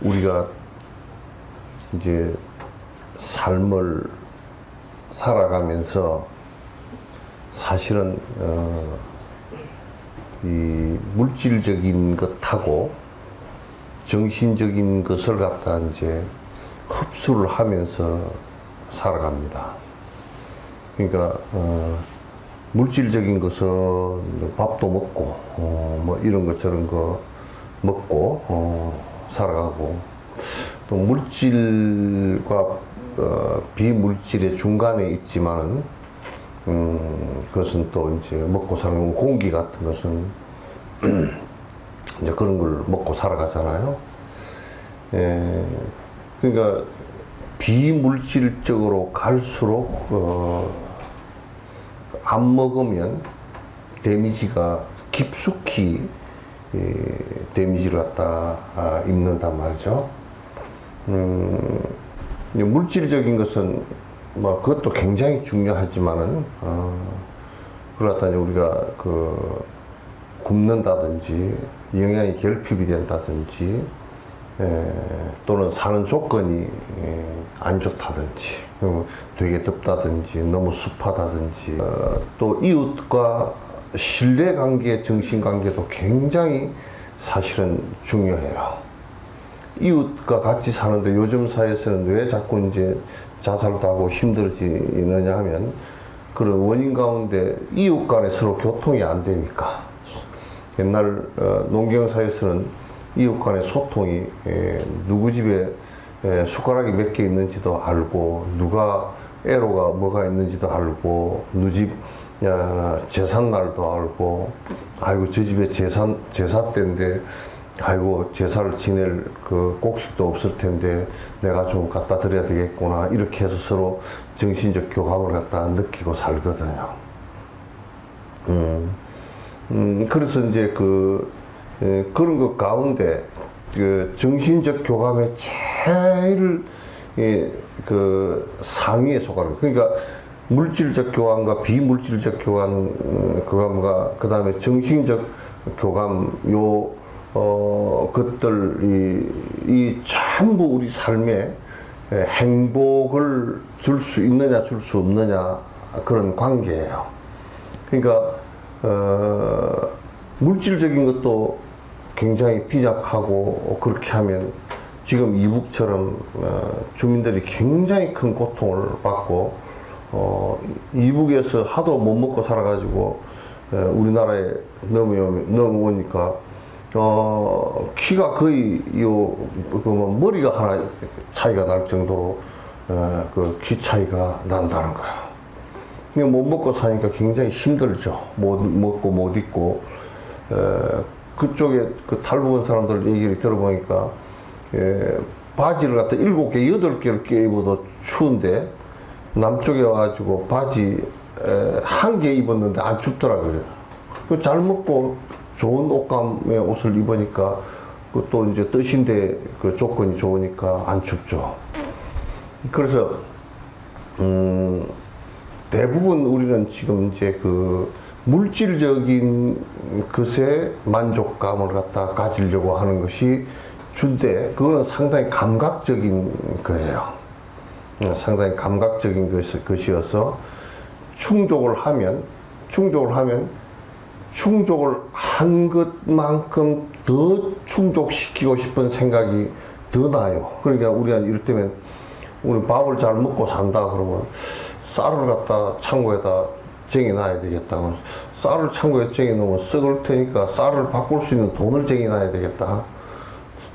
우리가 이제 삶을 살아가면서 사실은 이 물질적인 것하고 정신적인 것을 갖다 이제 흡수를 하면서 살아갑니다. 그러니까 물질적인 것은 밥도 먹고 뭐 이런 것 저런 거 먹고 살아가고, 또 물질과 비물질의 중간에 있지만은 그것은 또 이제 먹고 사는 공기 같은 것은 이제 그런 걸 먹고 살아가잖아요. 그러니까 비물질적으로 갈수록 안 먹으면 데미지가 깊숙이 데미지를 갖다 입는단 말이죠. 물질적인 것은 뭐 그것도 굉장히 중요하지만은 그러다 우리가 그 굶는다든지 영양이 결핍이 된다든지 또는 사는 조건이 안 좋다든지 되게 덥다든지 너무 습하다든지 또 이웃과 신뢰관계, 정신관계도 굉장히 사실은 중요해요. 이웃과 같이 사는데 요즘 사회에서는 왜 자꾸 이제 자살도 하고 힘들어지느냐 하면 그런 원인 가운데 이웃 간에 서로 교통이 안 되니까. 옛날 농경사에서는 이웃 간의 소통이 누구 집에 숟가락이 몇 개 있는지도 알고, 누가 애로가 뭐가 있는지도 알고, 누구 집 제삿날도 알고, 아이고 저 집에 제사 때인데 아이고 제사를 지낼 그 곡식도 없을 텐데 내가 좀 갖다 드려야 되겠구나, 이렇게 해서 서로 정신적 교감을 갖다 느끼고 살거든요. 그래서 이제 그런 것 가운데 그 정신적 교감의 제일 그 상위에 속하는, 그러니까 물질적 교감과 비물질적 교감과 그 다음에 정신적 교감, 것들이 전부 우리 삶에 행복을 줄 수 있느냐 줄 수 없느냐 그런 관계예요. 그러니까 물질적인 것도 굉장히 빈약하고, 그렇게 하면 지금 이북처럼 주민들이 굉장히 큰 고통을 받고, 이북에서 하도 못 먹고 살아가지고 우리나라에 넘어오니까 키가 거의 머리가 하나 차이가 날 정도로 그 키 차이가 난다는 거야. 못 먹고 사니까 굉장히 힘들죠. 못 먹고 못 입고. 그쪽에 그 탈북한 사람들 얘기를 들어보니까 바지를 갖다 7개, 8개를 껴입어도 추운데 남쪽에 와가지고 바지 1개 입었는데 안 춥더라고요. 잘 먹고 좋은 옷감의 옷을 입으니까 또 이제 뜻인데 그 조건이 좋으니까 안 춥죠. 그래서 대부분 우리는 지금 이제 그 물질적인 것에 만족감을 갖다 가지려고 하는 것이 준데, 그거는 상당히 감각적인 거예요. 상당히 감각적인 것이어서 충족을 하면 충족을 한 것만큼 더 충족시키고 싶은 생각이 더 나요. 그러니까 우리가 이를테면 우리 밥을 잘 먹고 산다 그러면 쌀을 갖다 창고에다 쟁여놔야 되겠다. 쌀을 창고에 쟁여놓으면 썩을 테니까 쌀을 바꿀 수 있는 돈을 쟁여놔야 되겠다.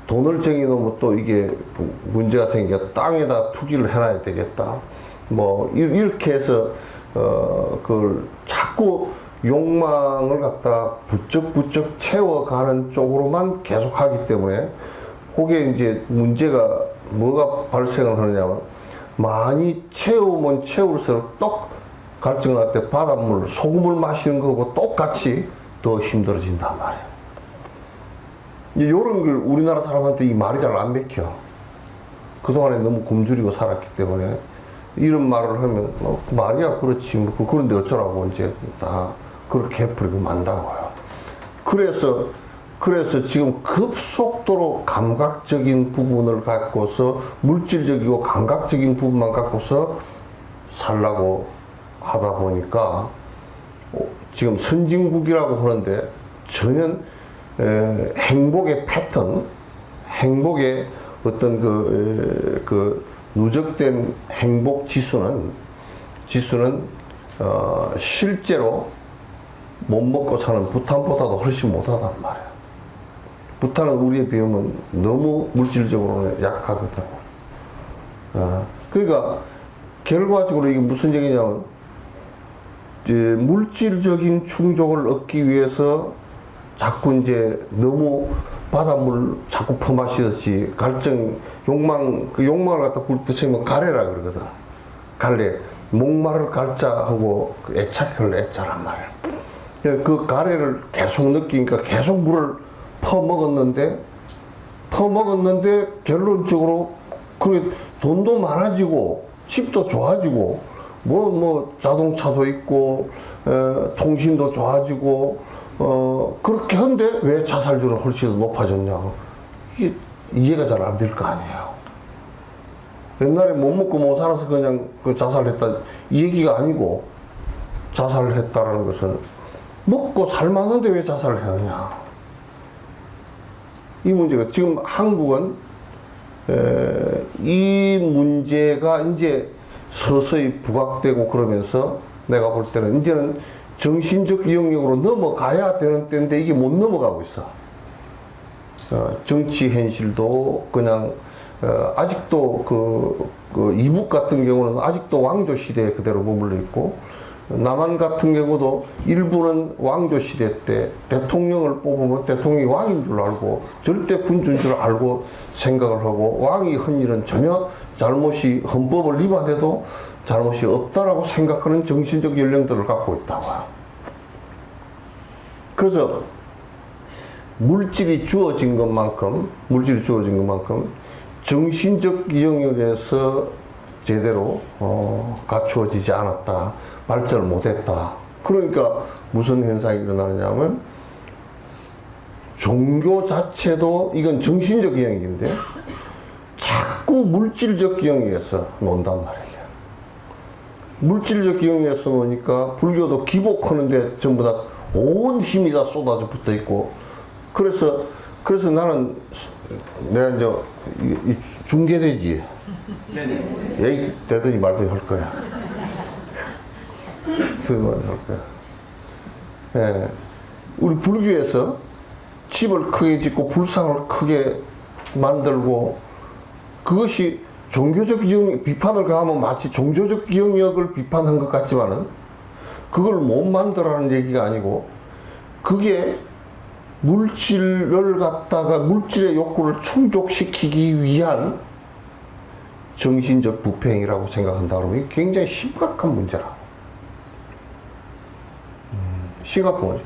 돈을 쟁여놓으면 또 이게 문제가 생기니까 땅에다 투기를 해놔야 되겠다. 뭐 이렇게 해서 그걸 자꾸 욕망을 갖다 부쩍부쩍 채워가는 쪽으로만 계속 하기 때문에, 그게 이제 문제가 뭐가 발생을 하느냐면, 많이 채우면 채울수록 똑 갈증날 때 바닷물, 소금을 마시는 거하고 똑같이 더 힘들어진단 말이에요. 이런 걸 우리나라 사람한테 이 말이 잘 안 맥혀. 그동안에 너무 굶주리고 살았기 때문에 이런 말을 하면 말이야 그렇지 뭐 그런데 어쩌라고 이제 다 그렇게 해버리고 만다고요. 그래서 그래서 지금 급속도로 감각적인 부분을 갖고서 물질적이고 감각적인 부분만 갖고서 살라고 하다 보니까 지금 선진국이라고 하는데 전혀 행복의 패턴, 행복의 어떤 그 누적된 행복 지수는 실제로 못 먹고 사는 부탄보다도 훨씬 못하단 말이야. 부탄은 우리에 비하면 너무 물질적으로는 약하거든. 그러니까 결과적으로 이게 무슨 얘기냐면 이제 물질적인 충족을 얻기 위해서 자꾸 이제 너무 바닷물 자꾸 퍼마시듯이 갈증, 욕망, 그 욕망을 갖다 붙이면 가래라 그러거든. 갈래. 목마를 갈자하고 그 애착을 애자란 말이야. 그 가래를 계속 느끼니까 계속 물을 퍼먹었는데 결론적으로 그 돈도 많아지고 집도 좋아지고 뭐 자동차도 있고 통신도 좋아지고 그렇게 한데 왜 자살률은 훨씬 더 높아졌냐고. 이게 이해가 잘 안 될 거 아니에요. 옛날에 못 먹고 못 살아서 그냥 자살했다 이 얘기가 아니고, 자살을 했다라는 것은 먹고 살만한데 왜 자살을 하느냐. 이 문제가 지금 한국은 이 문제가 이제 서서히 부각되고 그러면서 내가 볼 때는 이제는 정신적 영역으로 넘어가야 되는 때인데 이게 못 넘어가고 있어. 정치 현실도 그냥 아직도 그 이북 같은 경우는 아직도 왕조 시대에 그대로 머물러 있고, 남한 같은 경우도 일부는 왕조 시대 때 대통령을 뽑으면 대통령이 왕인 줄 알고 절대 군주인 줄 알고 생각을 하고, 왕이 한 일은 전혀 잘못이, 헌법을 위반해도 잘못이 없다라고 생각하는 정신적 연령들을 갖고 있다고. 그래서 물질이 주어진 것만큼 정신적 영역에서 제대로 갖추어지지 않았다, 발전을 못했다. 그러니까 무슨 현상이 일어나느냐면 종교 자체도 이건 정신적 영역인데 자꾸 물질적 영역에서 논단 말이에요. 물질적 영역에서 노니까 불교도 기복하는데 전부 다 온 힘이 다 쏟아져 붙어 있고, 그래서 나는 내가 이제 이 중계되지. 얘기 되더니 말더니 할 거야. 들으면 할 거야. 예. 우리 불교에서 집을 크게 짓고 불상을 크게 만들고, 그것이 종교적 영역, 비판을 가하면 마치 종교적 영역을 비판한 것 같지만은 그걸 못 만들라는 얘기가 아니고, 그게 물질을 갖다가 물질의 욕구를 충족시키기 위한 정신적 부패행위라고 생각한다 그러면 굉장히 심각한 문제라고. 심각한 문제.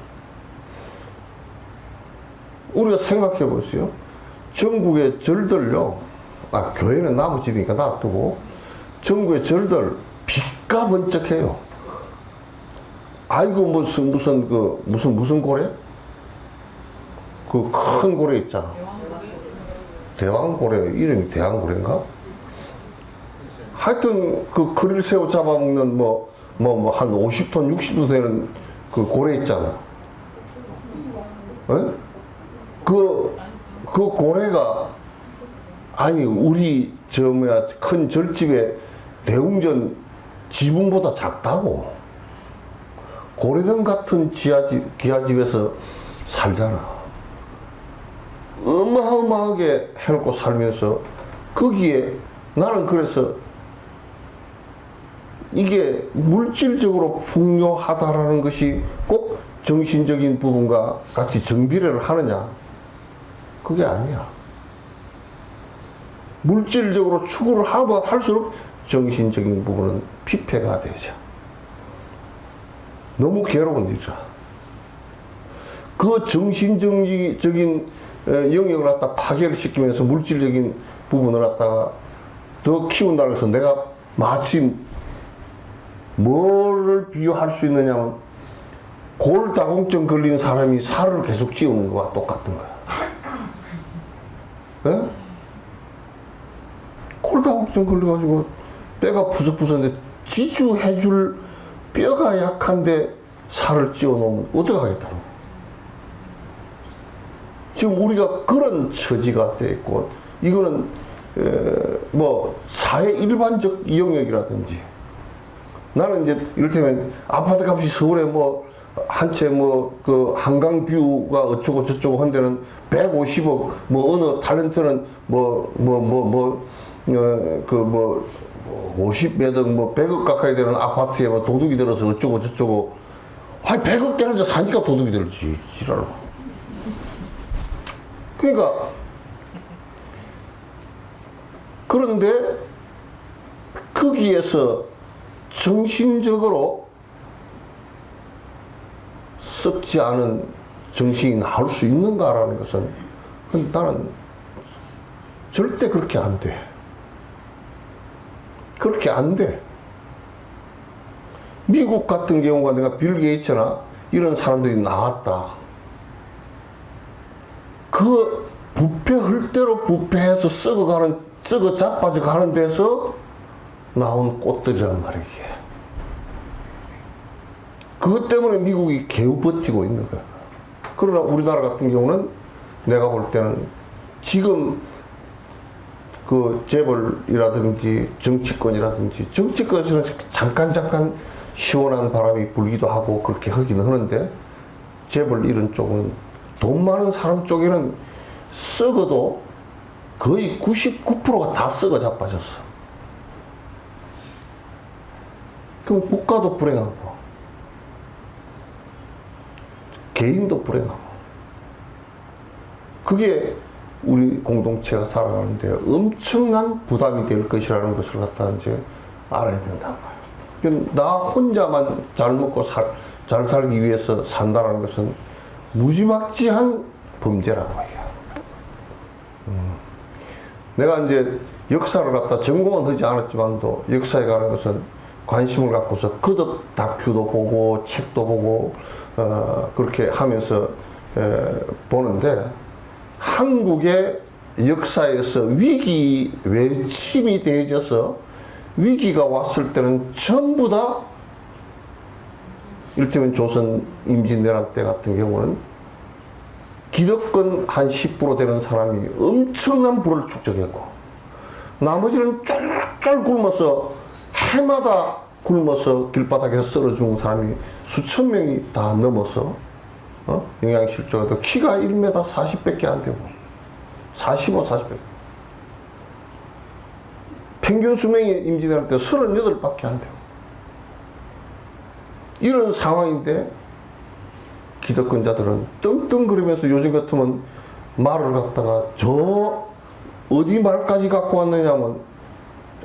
우리가 생각해 보세요. 전국의 절들요, 교회는 나무집이니까 놔두고 전국의 절들 빛가 번쩍해요. 아이고 무슨 고래? 그 큰 고래 있잖아. 대왕고래, 이름이 대왕고래인가? 하여튼 그 그릴새우 잡아먹는 한 50톤, 60톤 되는 그 고래 있잖아. 에? 그 고래가, 아니 우리 큰 절집의 대웅전 지붕보다 작다고. 고래등 같은 기아집에서 살잖아. 어마어마하게 해놓고 살면서 거기에 나는 그래서 이게 물질적으로 풍요하다라는 것이 꼭 정신적인 부분과 같이 정비례를 하느냐? 그게 아니야. 물질적으로 추구를 하면 할수록 정신적인 부분은 피폐가 되죠. 너무 괴로운 일이라. 그 정신적인 영역을 갖다 파괴를 시키면서 물질적인 부분을 갖다가 더 키운다고 해서 내가 마치 뭐를 비유할 수 있느냐면 골다공증 걸린 사람이 살을 계속 찌우는 거와 똑같은 거야. 예? 골다공증 걸려가지고 뼈가 부석부석한데 지주해줄 뼈가 약한데 살을 찌워놓으면 어떡하겠다는 거야. 지금 우리가 그런 처지가 돼 있고, 이거는 뭐 사회 일반적 영역이라든지, 나는 이제 이를테면 아파트 값이 서울에 뭐 한 채 뭐 그 한강뷰가 어쩌고 저쩌고 한 데는 150억, 뭐 어느 탤런트는 뭐 50몇 억, 뭐 100억 가까이 되는 아파트에 뭐 도둑이 들어서 어쩌고 저쩌고. 아니 100억 되는데 산지가 도둑이 들지 지랄로. 그러니까 그런데 거기에서 정신적으로 썩지 않은 정신이 나올 수 있는가라는 것은 나는 절대 그렇게 안 돼. 그렇게 안 돼. 미국 같은 경우가 내가 빌 게이츠나 이런 사람들이 나왔다. 그 부패 헐대로 부패해서 썩어 자빠져 가는 데서 나온 꽃들이란 말이야. 그것 때문에 미국이 개우 버티고 있는 거야. 그러나 우리나라 같은 경우는 내가 볼 때는 지금 그 재벌이라든지 정치권이라든지, 정치권에서는 잠깐 시원한 바람이 불기도 하고 그렇게 하기는 하는데, 재벌 이런 쪽은 돈 많은 사람 쪽에는 썩어도 거의 99%가 다 썩어 자빠졌어. 그럼 국가도 불행하고 개인도 불행하고, 그게 우리 공동체가 살아가는데 엄청난 부담이 될 것이라는 것을 갖다 이제 알아야 된단 말이에요. 나 혼자만 잘 먹고 잘 살기 위해서 산다는 것은 무지막지한 범죄라고 해요. 내가 이제 역사를 갖다 전공은 하지 않았지만도 역사에 가는 것은 관심을 갖고서 거듭 다큐도 보고 책도 보고 그렇게 하면서 보는데, 한국의 역사에서 위기 외침이 대해져서 위기가 왔을 때는 전부 다, 이를테면 조선 임진왜란 때 같은 경우는 기득권 한 10% 되는 사람이 엄청난 부를 축적했고, 나머지는 쫄쫄 굶어서 해마다 굶어서 길바닥에서 썰어 죽은 사람이 수천 명이 다 넘어서 영양실조에도 키가 1m 40밖에 안 되고 45, 40밖에, 평균 수명이 임진왜란 때 38밖에 안 되고, 이런 상황인데 기득권자들은 떵떵거리면서 요즘 같으면 말을 갖다가 저 어디 말까지 갖고 왔느냐면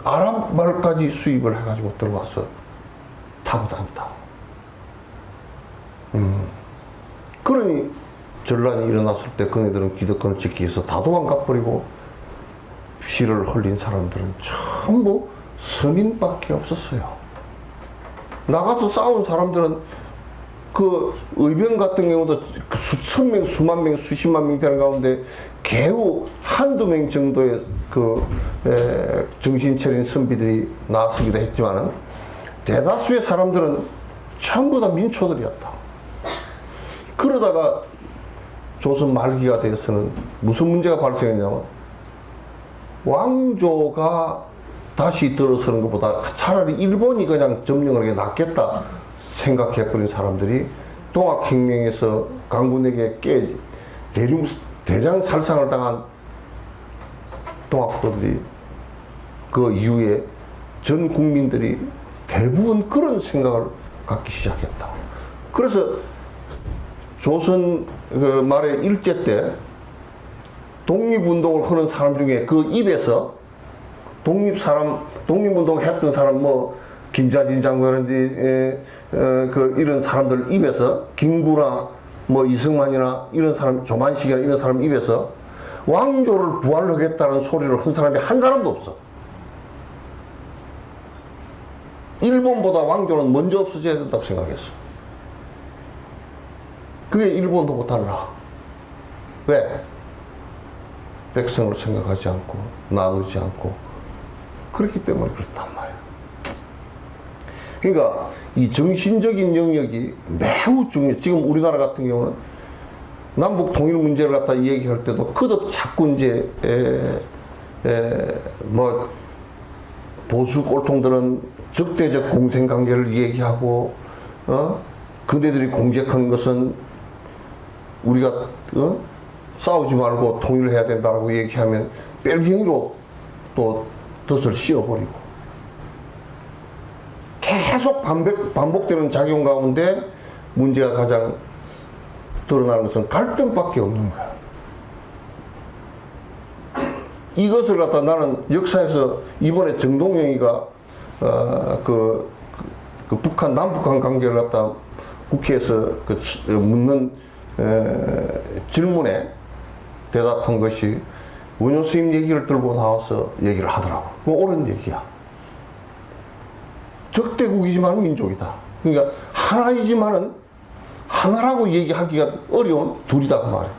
아랍 말까지 수입을 해가지고 들어와서 타고 다닌다. 그러니 전란이 일어났을 때 그네들은 기득권을 지키기 위해서 다 도망가버리고, 피를 흘린 사람들은 전부 서민밖에 없었어요. 나가서 싸운 사람들은 그 의병 같은 경우도 수천 명, 수만 명, 수십만 명 되는 가운데 겨우 한두 명 정도의 정신 차린 선비들이 나서기도 했지만은, 대다수의 사람들은 전부 다 민초들이었다. 그러다가 조선 말기가 되어서는 무슨 문제가 발생했냐면, 왕조가 다시 들어서는 것보다 차라리 일본이 그냥 점령을 하는 게 낫겠다 생각해버린 사람들이 동학혁명에서 강군에게 대량 살상을 당한 동학도들이, 그 이후에 전 국민들이 대부분 그런 생각을 갖기 시작했다. 그래서 조선 그 말의 일제 때 독립운동을 하는 사람 중에 그 입에서 독립운동 했던 사람, 뭐 김자진 장군이라든지 그 이런 사람들 입에서, 김구나 뭐 이승만이나 이런 사람, 조만식이나 이런 사람 입에서 왕조를 부활하겠다는 소리를 한 사람이 한 사람도 없어. 일본보다 왕조는 먼저 없어져야 된다고 생각했어. 그게 일본하고 달라. 왜? 백성을 생각하지 않고 나누지 않고 그렇기 때문에 그렇단 말이에요. 그러니까 이 정신적인 영역이 매우 중요해요. 지금 우리나라 같은 경우는 남북 통일 문제를 갖다 얘기할 때도 그도 자꾸 이제 뭐 보수 꼴통들은 적대적 공생관계를 얘기하고 그네들이 공격하는 것은 우리가 싸우지 말고 통일을 해야 된다라고 얘기하면 뺄갱이로 또 덫을 씌워버리고 계속 반복되는 작용 가운데 문제가 가장 드러나는 것은 갈등밖에 없는 거야. 이것을 갖다 나는 역사에서 이번에 정동영이가 그 북한 남북한 관계를 갖다 국회에서 묻는 질문에 대답한 것이 원효 스님 얘기를 들고 나와서 얘기를 하더라고. 그거 옳은 얘기야. 적대국이지만 민족이다. 그러니까 하나이지만은 하나라고 얘기하기가 어려운 둘이다 그 말이야.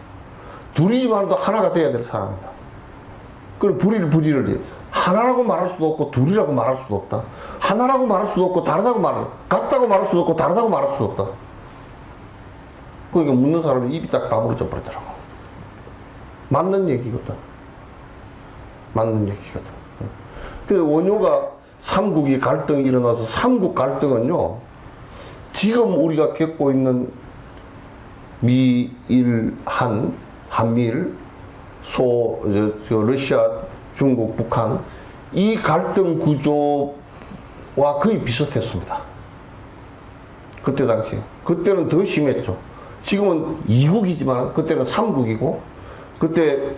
둘이지만도 하나가 돼야 될 사람이다. 그리고 불의를 하나라고 말할 수도 없고 둘이라고 말할 수도 없다. 하나라고 말할 수도 없고 같다고 말할 수도 없고 다르다고 말할 수도 없다. 그러니까 묻는 사람이 입이 딱 다물어져 버리더라고. 맞는 얘기거든. 그래서 원효가 삼국이 갈등이 일어나서 삼국 갈등은요, 지금 우리가 겪고 있는 한미일, 러시아, 중국, 북한, 이 갈등 구조와 거의 비슷했습니다. 그때 당시에. 그때는 더 심했죠. 지금은 2국이지만 그때는 3국이고, 그때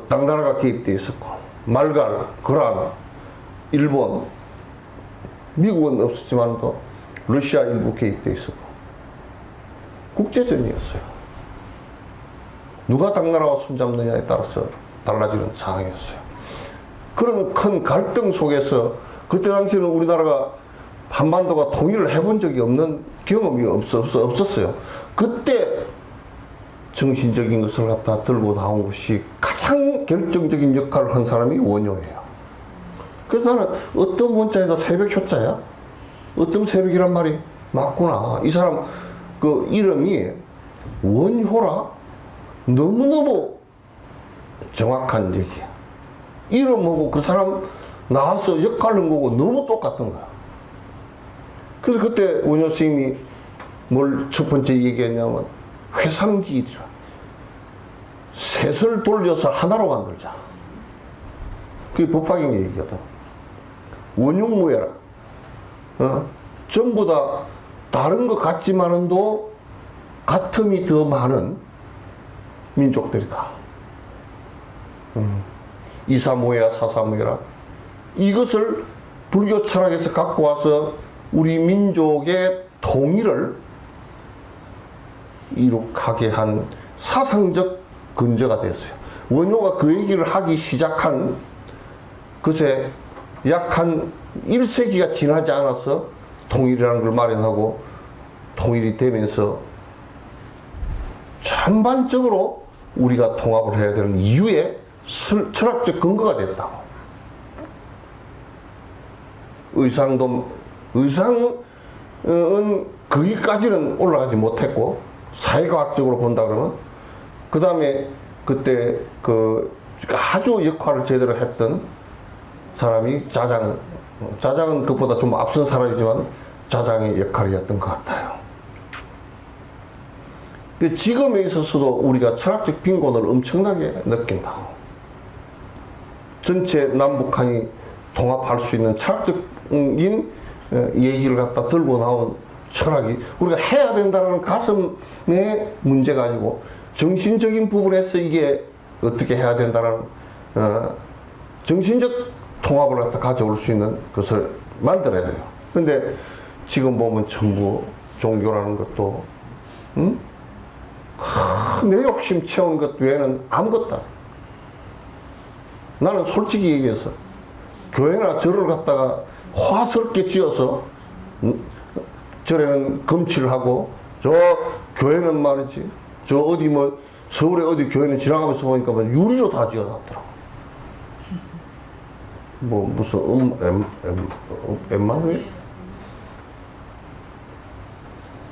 당나라가 개입되어 있었고, 말갈, 거란, 일본, 미국은 없었지만도 러시아 일부 개입되어 있었고, 국제전이었어요. 누가 당나라와 손잡느냐에 따라서 달라지는 상황이었어요. 그런 큰 갈등 속에서 그때 당시에는 우리나라가 한반도가 통일을 해본 적이 없는 경험이 없었어요. 그때 정신적인 것을 갖다 들고 나온 것이 가장 결정적인 역할을 한 사람이 원효예요. 그래서 나는 어떤 문자에다 새벽 효자야? 어떤 새벽이란 말이 맞구나. 이 사람 그 이름이 원효라? 너무너무 정확한 얘기야. 이름하고 그 사람 나와서 역할을 보고 너무 똑같은 거야. 그래서 그때 원효 스님이 뭘 첫 번째 얘기했냐면 회삼기일이라. 셋을 돌려서 하나로 만들자. 그게 법화경 얘기거든. 원흉무예라. 전부 다 다른 것 같지만은도 같음이 더 많은 민족들이다. 이사무예야 사사무예라. 이것을 불교 철학에서 갖고 와서 우리 민족의 통일을 이룩하게 한 사상적 근저가 됐어요. 원효가 그 얘기를 하기 시작한 그새 약 한 1세기가 지나지 않아서 통일이라는 걸 마련하고 통일이 되면서 전반적으로 우리가 통합을 해야 되는 이유의 철학적 근거가 됐다고. 의상은 거기까지는 올라가지 못했고, 사회과학적으로 본다 그러면, 그 다음에 그때 아주 역할을 제대로 했던 사람이 짜장은 그보다 좀 앞선 사람이지만 짜장의 역할이었던 것 같아요. 지금에 있어서도 우리가 철학적 빈곤을 엄청나게 느낀다고. 전체 남북한이 통합할 수 있는 철학적인 얘기를 갖다 들고 나온 철학이 우리가 해야 된다는 가슴의 문제가 아니고 정신적인 부분에서 이게 어떻게 해야 된다는 정신적 통합을 갖다 가져올 수 있는 것을 만들어야 돼요. 근데 지금 보면 전부 종교라는 것도 내 욕심 채우는 것 외에는 아무것도. 나는 솔직히 얘기해서 교회나 절을 갖다가 화스럽게 지어서 저래는 금치를 하고, 저 교회는 말이지, 저 어디 뭐 서울에 어디 교회는 지나가면서 보니까 뭐 유리로 다 지어놨더라고. 뭐 무슨 엠마누엘?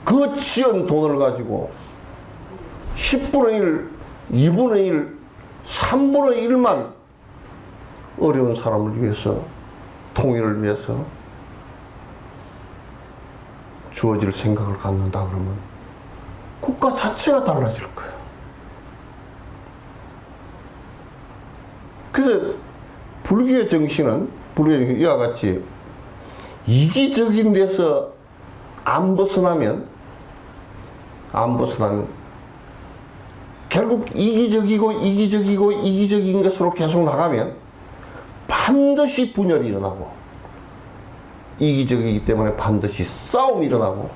그 지은 돈을 가지고 10분의 1, 2분의 1, 3분의 1만 어려운 사람을 위해서, 통일을 위해서 주어질 생각을 갖는다 그러면 국가 자체가 달라질 거예요. 그래서 불교의 정신은 이와 같이 이기적인 데서 안 벗어나면 결국 이기적인 것으로 계속 나가면 반드시 분열이 일어나고, 이기적이기 때문에 반드시 싸움이 일어나고,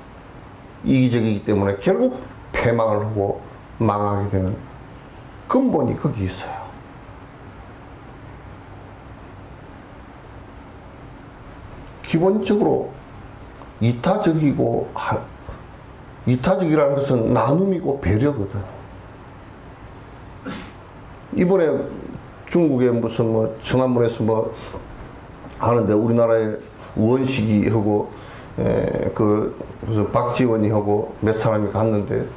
이기적이기 때문에 결국 패망을 하고 망하게 되는 근본이 거기 있어요. 기본적으로 이타적이라는 것은 나눔이고 배려거든. 이번에 중국에 무슨 뭐 천안문에서 뭐 하는데 우리나라에 원식이 하고 그 무슨 박지원이 하고 몇 사람이 갔는데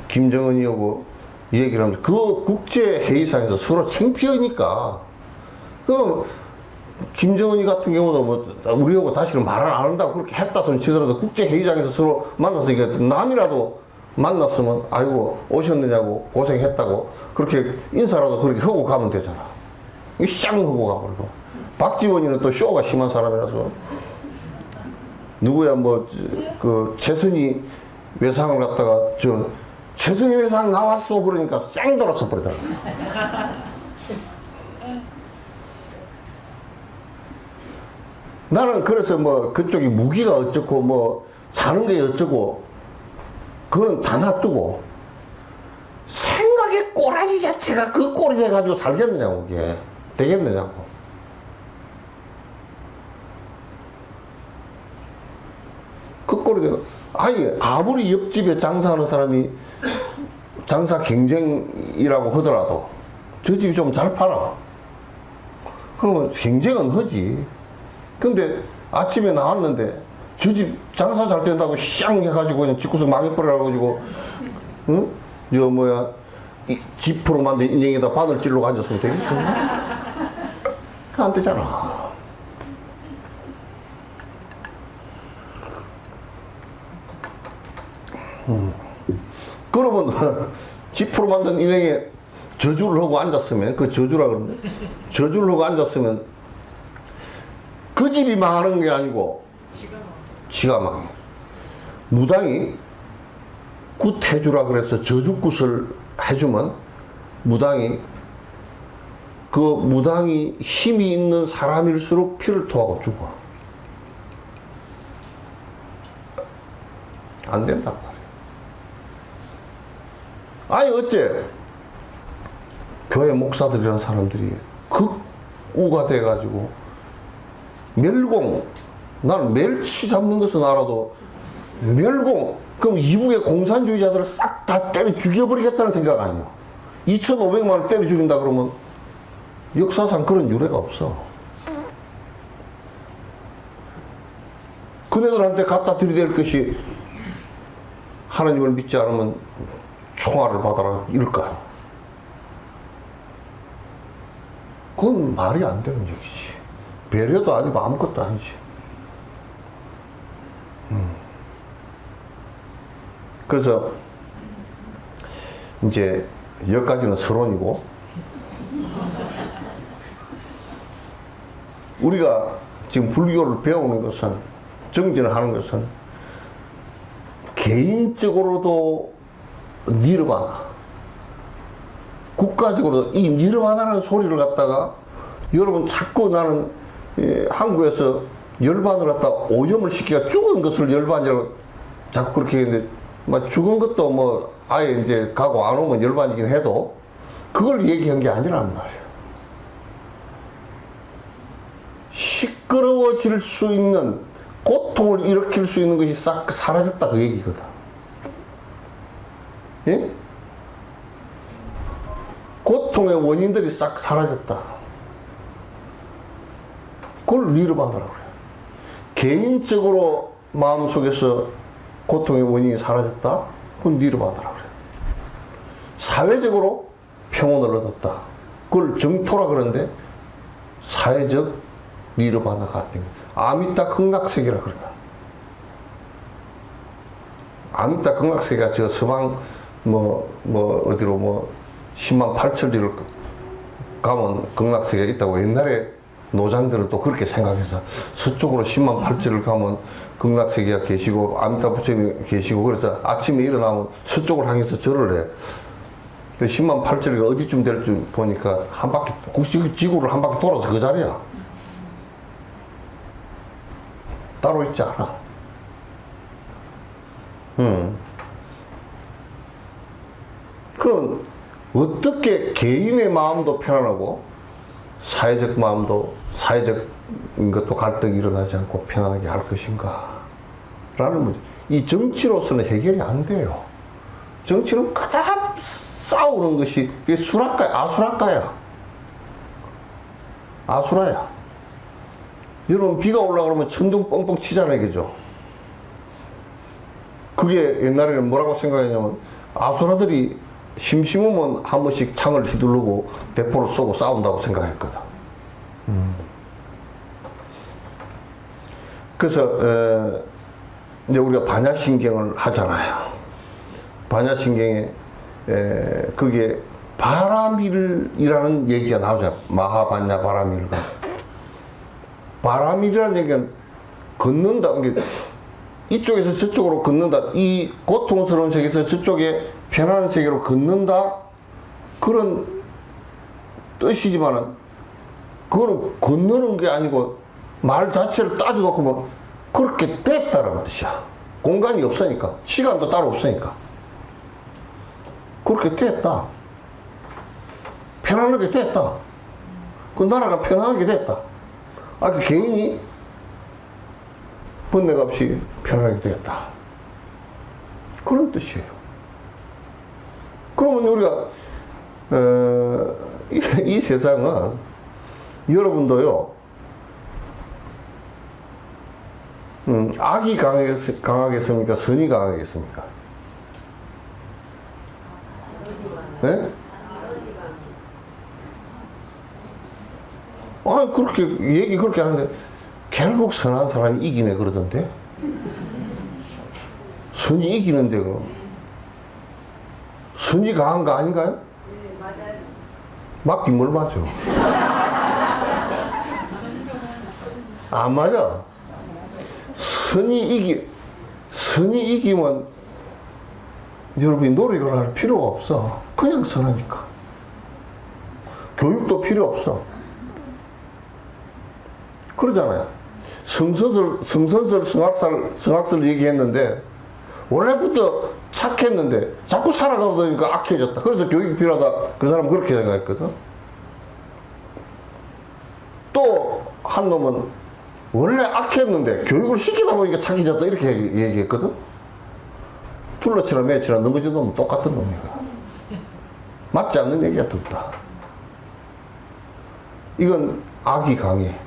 김정은이 하고 얘기를 하면서 그 국제 회의상에서 서로 창피하니까 그 김정은이 같은 경우도 뭐 우리하고 다시는 말을 안 한다고 그렇게 했다 손 치더라도 국제 회의장에서 서로 만났으니까 남이라도 만났으면 아이고 오셨느냐고 고생했다고 그렇게 인사라도 그렇게 하고 가면 되잖아. 쌍 하고 가버리고. 박지원이는 또 쇼가 심한 사람이라서 누구야 뭐 그 최선희 외상을 갖다가 저 최선희 외상 나왔어 그러니까 쌩 돌아서 버리더라고. 나는 그래서 뭐 그쪽이 무기가 어쩌고 뭐 사는 게 어쩌고 그거는 다 놔두고 생각의 꼬라지 자체가 그 꼴이 돼가지고 살겠느냐고 이게 되겠느냐고. 그 꼴이 되고 아니 아무리 옆집에 장사하는 사람이 장사 경쟁이라고 하더라도 저 집이 좀 잘 팔아. 그러면 경쟁은 하지. 근데 아침에 나왔는데 저 집 장사 잘 된다고 샹 해가지고 그냥 집구석 망해버려가지고 응? 저 뭐야 지프로 만든 인형에다 바늘 찔러고 앉았으면 되겠어? 안 되잖아. 그러면 지프로 만든 인형에 저주를 하고 앉았으면 그 저주라 그러는데 저주를 하고 앉았으면 그 집이 망하는 게 아니고 지가 망해. 무당이 굿해주라 그래서 저주굿을 해주면 무당이 힘이 있는 사람일수록 피를 토하고 죽어. 안 된단 말이야. 아니 어째 교회 목사들이라는 사람들이 극우가 돼가지고 멸공, 나는 멸치 잡는 것은 알아도 멸공, 그럼 이북의 공산주의자들을 싹 다 때려 죽여버리겠다는 생각 아니에요. 2,500만 원 때려 죽인다 그러면 역사상 그런 유래가 없어. 그네들한테 갖다 들이댈 것이 하나님을 믿지 않으면 총알을 받아라 이럴 거 아니야. 그건 말이 안 되는 얘기지. 배려도 아니고 아무것도 아니지. 그래서 이제 여기까지는 서론이고 우리가 지금 불교를 배우는 것은 정진을 하는 것은 개인적으로도 니르바나 국가적으로 이 니르바나라는 소리를 갖다가 여러분 자꾸 나는 한국에서 열반을 갖다 오염을 시키가 죽은 것을 열반이라고 자꾸 그렇게 했는데 막 죽은 것도 뭐 아예 이제 가고 안 오면 열반이긴 해도 그걸 얘기한 게 아니란 말이야. 시끄러워질 수 있는 고통을 일으킬 수 있는 것이 싹 사라졌다 그 얘기거든. 예? 고통의 원인들이 싹 사라졌다. 그걸 니르바나라고 그래요. 개인적으로 마음속에서 고통의 원인이 사라졌다? 그건 니르바나라고 그래요. 사회적으로 평온을 얻었다. 그걸 정토라 그러는데 사회적 니르바나가 된 거예요. 아미타 극락세계라 그래요. 아미타 극락세계가 저 서방 어디로 10만 8천리를 가면 극락세계가 있다고 옛날에 노장들은 또 그렇게 생각해서 서쪽으로 10만 8천리를 가면 극락세계가 계시고 아미타 부처님이 계시고 그래서 아침에 일어나면 서쪽을 향해서 절을 해. 10만 8천리가 어디쯤 될 줄 보니까 한 바퀴, 지구를 한 바퀴 돌아서 그 자리야. 따로 있지 않아. 그럼 어떻게 개인의 마음도 편안하고 사회적 마음도 사회적 것도 갈등이 일어나지 않고 편안하게 할 것인가 라는 문제. 이 정치로서는 해결이 안 돼요. 정치는 가장 싸우는 것이 수락가야. 아수라야. 여러분 비가 올라가면 천둥 뻥뻥 치잖아요. 그죠? 그게 옛날에는 뭐라고 생각했냐면 아수라들이 심심하면 한 번씩 창을 휘두르고 대포를 쏘고 싸운다고 생각했거든. 그래서 이제 우리가 반야신경을 하잖아요. 반야신경에 그게 바라밀이라는 얘기가 나오잖아요. 마하반야 바라밀가. 바라밀이라는 얘기는 걷는다. 이쪽에서 저쪽으로 걷는다. 이 고통스러운 세계에서 저쪽에 편안한 세계로 걷는다. 그런 뜻이지만은 그거는 건너는 게 아니고 말 자체를 따져놓고 보면 그렇게 됐다라는 뜻이야. 공간이 없으니까. 시간도 따로 없으니까. 그렇게 됐다. 편안하게 됐다. 그 나라가 편안하게 됐다. 그 개인이 번뇌가 없이 편안하게 됐다. 그런 뜻이에요. 그러면 우리가 이 세상은 여러분도요, 악이 강하겠습니까? 선이 강하겠습니까? 네? 그렇게 얘기 그렇게 하는데 결국 선한 사람이 이기네 그러던데. 선이 이기는데 그럼 선이 강한 거 아닌가요? 네, 맞아요. 맞긴 뭘 맞아. 안 맞아. 선이 이기면 여러분이 노력을 할 필요가 없어. 그냥 선하니까. 교육도 필요 없어. 그러잖아요. 성선설 성악설 얘기했는데 원래부터 착했는데 자꾸 살아가다 보니까 악해졌다. 그래서 교육이 필요하다. 그 사람 그렇게 생각했거든. 또 한 놈은 원래 악했는데 교육을 시키다 보니까 착해졌다. 이렇게 얘기했거든. 둘러치나 매치나 넘어진 놈은 똑같은 놈이야. 맞지 않는 얘기가 없다. 이건 악이 강해.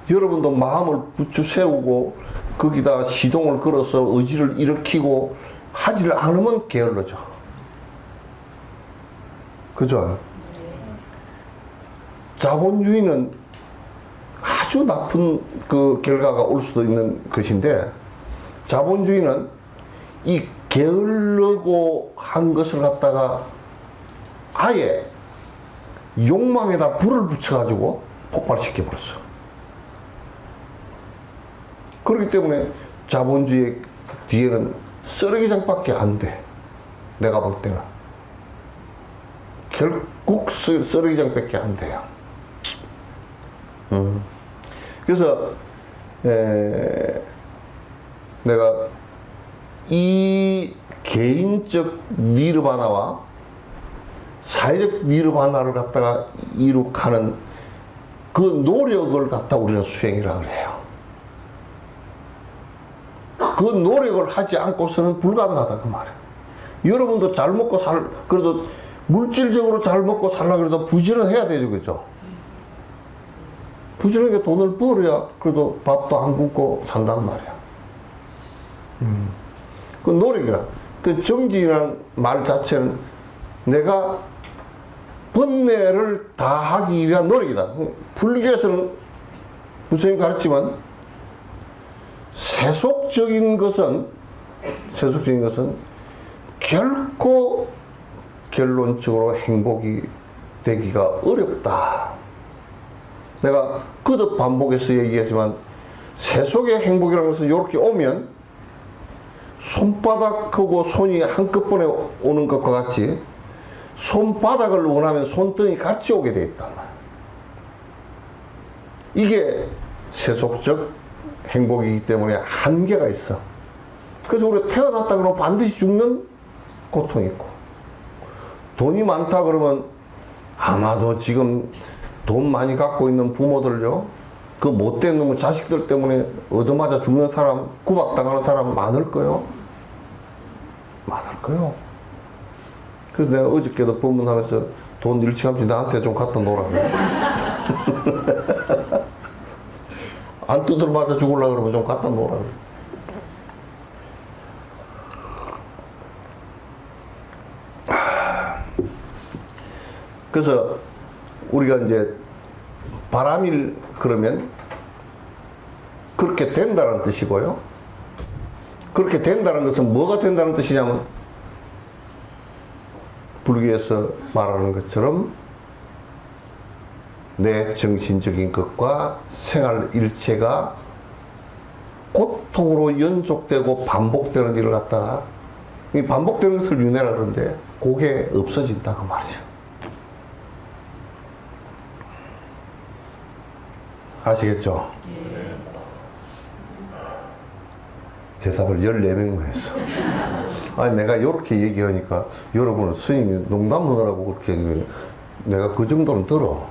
여러분도 마음을 부추 세우고 거기다 시동을 걸어서 의지를 일으키고 하지를 않으면 게을러져. 그죠? 자본주의는 아주 나쁜 그 결과가 올 수도 있는 것인데, 자본주의는 이 게으르고 한 것을 갖다가 아예 욕망에다 불을 붙여가지고 폭발시켜버렸어. 그렇기 때문에 자본주의 뒤에는 쓰레기장밖에 안 돼. 내가 볼 때는. 결국 쓰레기장밖에 안 돼요. 그래서 내가 이 개인적 니르바나와 사회적 니르바나를 갖다가 이룩하는 그 노력을 갖다 우리는 수행이라고 그래요. 그 노력을 하지 않고서는 불가능하다 그 말이야. 여러분도 잘 먹고 그래도 물질적으로 잘 먹고 살라 그래도 부지런 해야 되죠, 그죠? 부지런하게 돈을 벌어야 그래도 밥도 안 굶고 산단 말이야. 그 노력이라. 그 정진이라는 말 자체는 내가 번뇌를 다하기 위한 노력이다. 불교에서는 부처님 가르치면 세속적인 것은 결코 결론적으로 행복이 되기가 어렵다. 내가 거듭 반복해서 얘기하지만 세속의 행복이라는 것은 이렇게 오면 손바닥하고 손이 한꺼번에 오는 것과 같이 손바닥을 원하면 손등이 같이 오게 돼 있단 말이야. 이게 세속적 행복이기 때문에 한계가 있어. 그래서 우리가 태어났다 그러면 반드시 죽는 고통이 있고, 돈이 많다 그러면 아마도 지금 돈 많이 갖고 있는 부모들요, 그 못된 놈의 자식들 때문에 얻어맞아 죽는 사람, 구박당하는 사람 많을 거요. 많을 거요. 그래서 내가 어저께도 법문하면서 돈 일찌감치 나한테 좀 갖다 놓으라고. 안 두드려 맞아 죽으려고 그러면 좀 갖다 놓으라고. 그래서 우리가 이제 바람일 그러면 그렇게 된다는 뜻이고요. 그렇게 된다는 것은 뭐가 된다는 뜻이냐면 불교에서 말하는 것처럼 내 정신적인 것과 생활 일체가 고통으로 연속되고 반복되는 일을 갖다가, 이 반복되는 것을 윤회라 그러는데 그게 없어진다 그 말이죠. 아시겠죠? 대답을 14명만 했어. 아니, 내가 이렇게 얘기하니까 여러분은 스님이 농담하느라고 그렇게 얘기해. 내가 그 정도는 들어.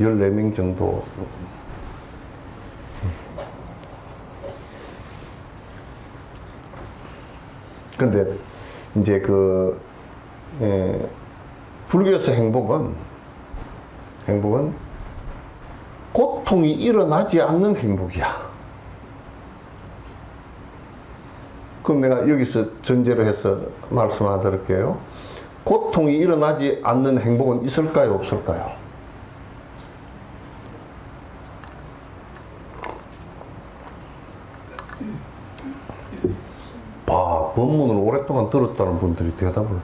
14명 정도. 근데 이제 불교에서 행복은 고통이 일어나지 않는 행복이야. 그럼 내가 여기서 전제로 해서 말씀하나 드릴게요. 고통이 일어나지 않는 행복은 있을까요, 없을까요? 봐, 법문을 오랫동안 들었다는 분들이 대답을,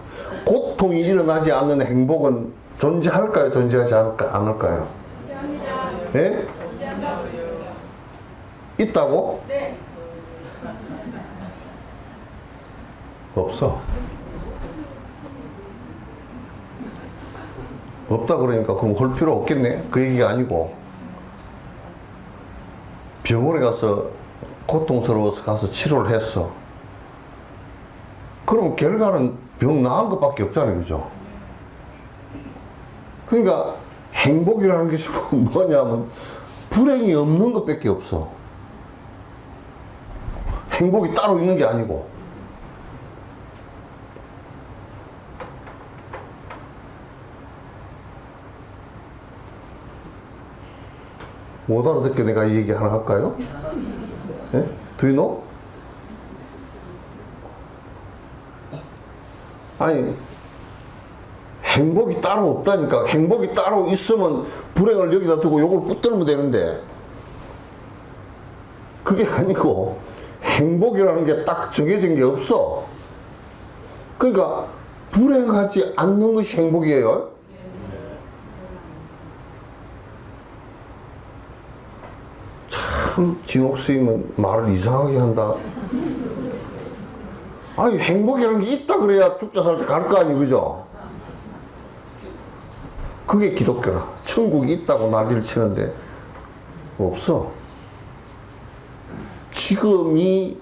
고통이 일어나지 않는 행복은 존재할까요, 존재하지 않을까요? 네? 있다고? 네. 없어. 없다 그러니까 그럼 할 필요 없겠네? 그 얘기가 아니고, 병원에 가서 고통스러워서 가서 치료를 했어. 그럼 결과는 병 나은 것밖에 없잖아요, 그죠? 그러니까 행복이라는 것이 뭐냐면 불행이 없는 것밖에 없어. 행복이 따로 있는 게 아니고. 못 알아듣게 내가 이 얘기 하나 할까요? 네? Do you know? 아니, 행복이 따로 없다니까. 행복이 따로 있으면 불행을 여기다 두고 요걸 붙들면 되는데, 그게 아니고 행복이라는 게 딱 정해진 게 없어. 그러니까 불행하지 않는 것이 행복이에요. 참 진옥 스님은 말을 이상하게 한다. 아니, 행복이라는 게 있다 그래야 죽자 살자 갈 거 아니, 그죠? 그게 기독교라. 천국이 있다고 난리를 치는데 없어. 지금이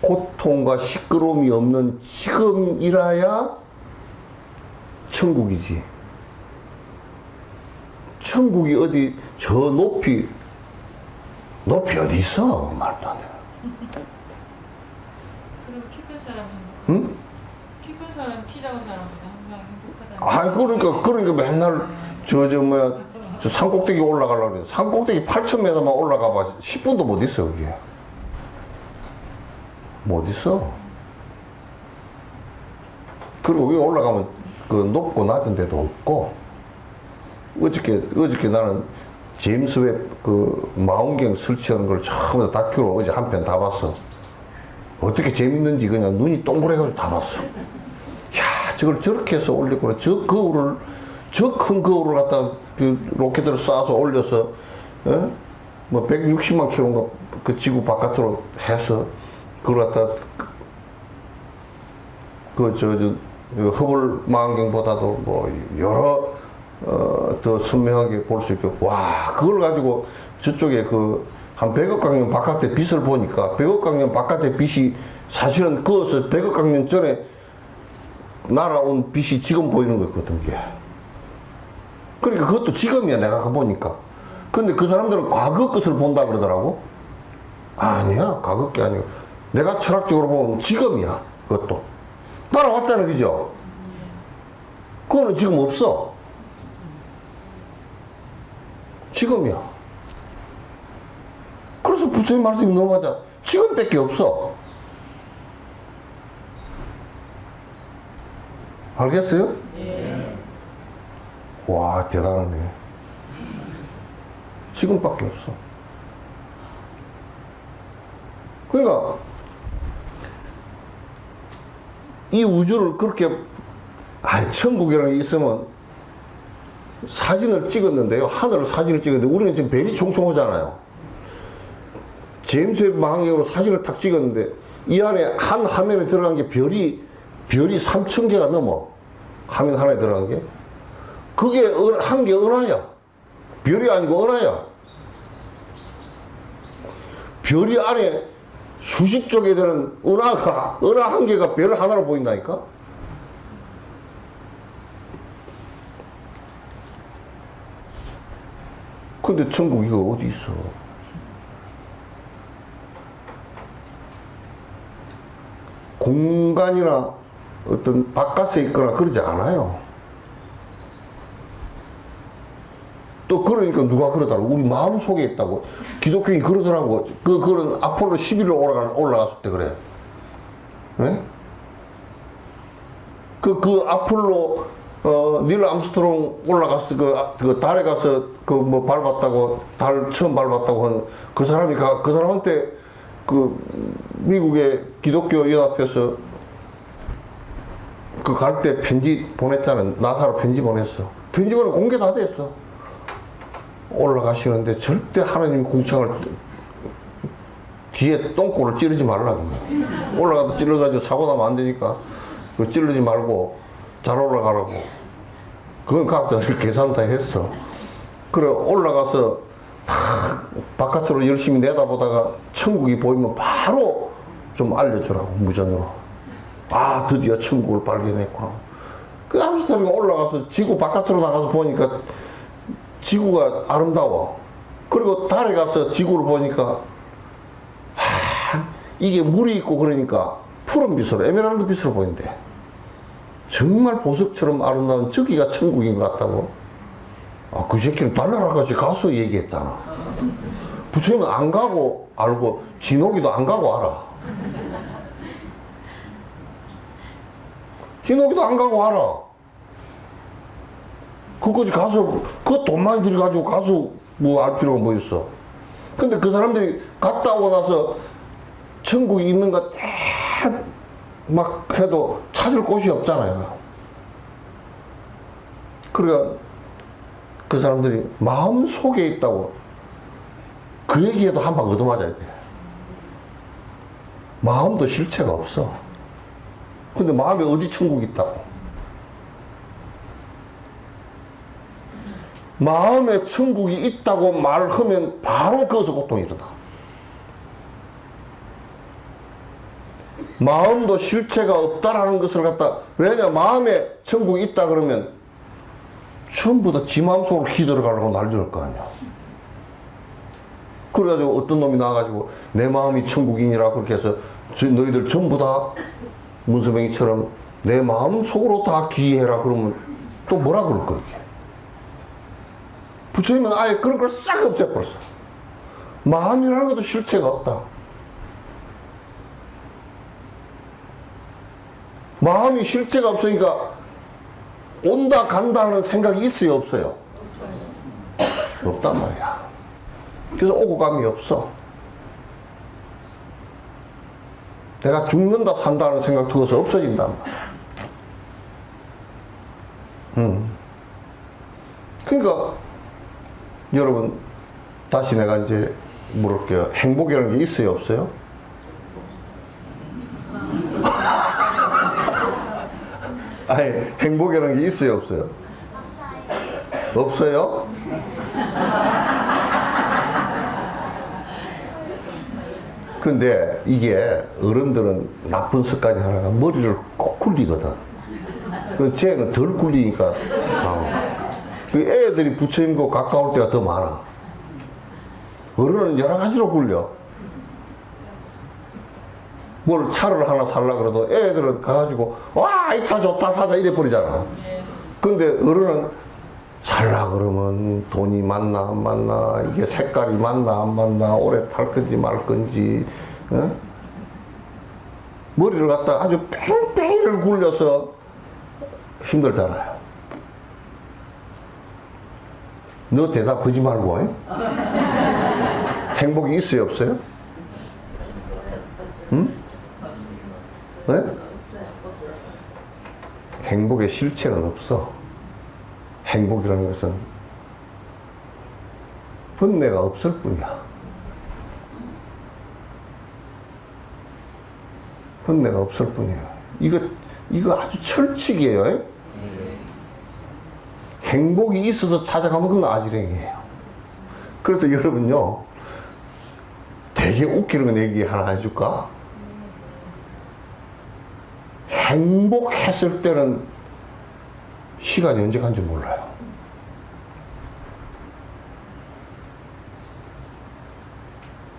고통과 시끄러움이 없는 지금이라야 천국이지. 천국이 어디 저 높이 높이 어디 있어? 말도 안 돼. 그리고 키 큰 사람은 응? 키 큰 사람, 키 작은 사람보다 항상 행복하다. 아, 그러니까 맨날 저 산꼭대기 올라가려고 그래. 산꼭대기 8,000m만 올라가 봐. 10분도 못 있어, 그게. 못 있어. 그리고 위에 올라가면 그 높고 낮은 데도 없고, 어저께 나는 제임스 웹 그 망원경 설치하는 걸 처음으로 다큐로 어제 한 편 다 봤어. 어떻게 재밌는지 그냥 눈이 동그래가지고 다 봤어. 야, 저걸 저렇게 해서 올렸구나. 저 큰 거울을 갖다 그 로켓을 쏴서 올려서, 뭐 160만 킬로인가 그 지구 바깥으로 해서 그걸 갖다 허블 망원경보다도 뭐 여러 더 선명하게 볼 수 있고, 와, 그걸 가지고 저쪽에 한 100억 광년 바깥에 빛을 보니까 100억 광년 바깥에 빛이 사실은 그어서 100억 광년 전에 날아온 빛이 지금 보이는 거거든, 이게. 그러니까 그것도 지금이야, 내가 가보니까. 근데 그 사람들은 과거 것을 본다 그러더라고. 아니야, 과거 게 아니고. 내가 철학적으로 보면 지금이야, 그것도. 날아왔잖아, 그죠? 그거는 지금 없어. 지금이야. 그래서 부처님 말씀이 너무 맞아. 지금밖에 없어. 알겠어요? 네. 와, 대단하네. 지금밖에 없어. 그러니까 이 우주를 그렇게 천국이라는 게 있으면 사진을 찍었는데요. 하늘을 사진을 찍었는데 우리는 지금 별이 총총하잖아요. 제임스 웹 망원경으로 사진을 탁 찍었는데 이 안에 한 화면에 들어간 게 별이 3,000개가 넘어. 화면 하나에 들어간 게. 그게 한 개 은하야. 별이 아니고 은하야. 별이 안에 수십 쪽에 되는 은하 한 개가 별 하나로 보인다니까? 근데 천국 이거 어디 있어? 공간이나 어떤 바깥에 있거나 그러지 않아요. 또 그러니까 누가 그러더라고. 우리 마음 속에 있다고. 기독교인이 그러더라고. 그런 아폴로 11로 올라갔을 때 그래. 네? 그 아폴로 닐 암스트롱 올라갔을 때 그 달에 가서 뭐 밟았다고, 달 처음 밟았다고 한 그 사람이 그 사람한테 미국의 기독교 연합회에서 갈 때 편지 보냈잖아. 나사로 편지 보냈어. 편지 보내 공개 다 됐어. 올라가시는데 절대 하나님 궁창을 뒤에 똥꼬를 찌르지 말라고. 올라가도 찔러가지고 사고 나면 안 되니까 찌르지 말고 잘 올라가라고. 그건 각자 계산 다 했어. 그래 올라가서 탁 바깥으로 열심히 내다보다가 천국이 보이면 바로 좀 알려주라고, 무전으로. 아, 드디어 천국을 발견했구나. 그 암스테르가 올라가서 지구 바깥으로 나가서 보니까 지구가 아름다워. 그리고 달에 가서 지구를 보니까 이게 물이 있고 그러니까 푸른 빛으로, 에메랄드 빛으로 보인대. 정말 보석처럼 아름다운 저기가 천국인 것 같다고. 아, 그 새끼는 달나라까지 가서 얘기했잖아. 부처님은 안 가고 알고, 진옥이도 안 가고 알아. 진옥이도 안 가고 알아. 그거지 가서, 그 돈 많이 들여가지고 가서 뭐 알 필요가 뭐 있어. 근데 그 사람들이 갔다 오고 나서 천국이 있는가 막 해도 찾을 곳이 없잖아요. 그러니까 그 사람들이 마음 속에 있다고 그 얘기에도 한 방 얻어맞아야 돼. 마음도 실체가 없어. 근데 마음에 어디 천국이 있다고. 마음에 천국이 있다고 말하면 바로 거기서 고통이 일어나. 마음도 실체가 없다라는 것을 갖다, 왜냐, 마음에 천국이 있다 그러면 전부 다 지 마음속으로 기들어가려고 난리날 거 아니야. 그래가지고 어떤 놈이 나와가지고 내 마음이 천국이니라 그렇게 해서 너희들 전부 다 문서명이처럼 내 마음 속으로 다 기해라 그러면 또 뭐라 그럴 거야 이게. 부처님은 아예 그런 걸 싹 없애버렸어. 마음이라는 것도 실체가 없다. 마음이 실체가 없으니까 온다 간다 하는 생각이 있어요 없어요? 없단 말이야. 그래서 오고 감이 없어. 내가 죽는다 산다 하는 생각 그것은 없어진단 말이야. 그러니까 여러분 다시 내가 이제 물을게요. 행복이라는 게 있어요 없어요? 아니 행복이라는 게 있어요 없어요? 없어요? 근데 이게 어른들은 나쁜 습관이 하나가 머리를 꼭 굴리거든. 그 쟤는 덜 굴리니까 그 애들이 부처님과 가까울 때가 더 많아. 어른은 여러 가지로 굴려. 뭘 차를 하나 살라 그래도 애들은 가가지고 와 이 차 좋다 사자 이래 버리잖아. 근데 어른은 살라 그러면 돈이 맞나 안 맞나 이게 색깔이 맞나 안 맞나 오래 탈 건지 말 건지 어? 머리를 갖다 아주 뺑뺑이를 굴려서 힘들잖아요. 너 대답하지 말고 행복이 있어요 없어요? 응? 네? 행복의 실체는 없어. 행복이라는 것은 번뇌가 없을 뿐이야. 번뇌가 없을 뿐이에요. 이거 아주 철칙이에요. 행복이 있어서 찾아가면 그건 아지랭이에요. 그래서 여러분요, 되게 웃기는 건 얘기 하나 해줄까? 행복했을 때는 시간이 언제 간지 몰라요.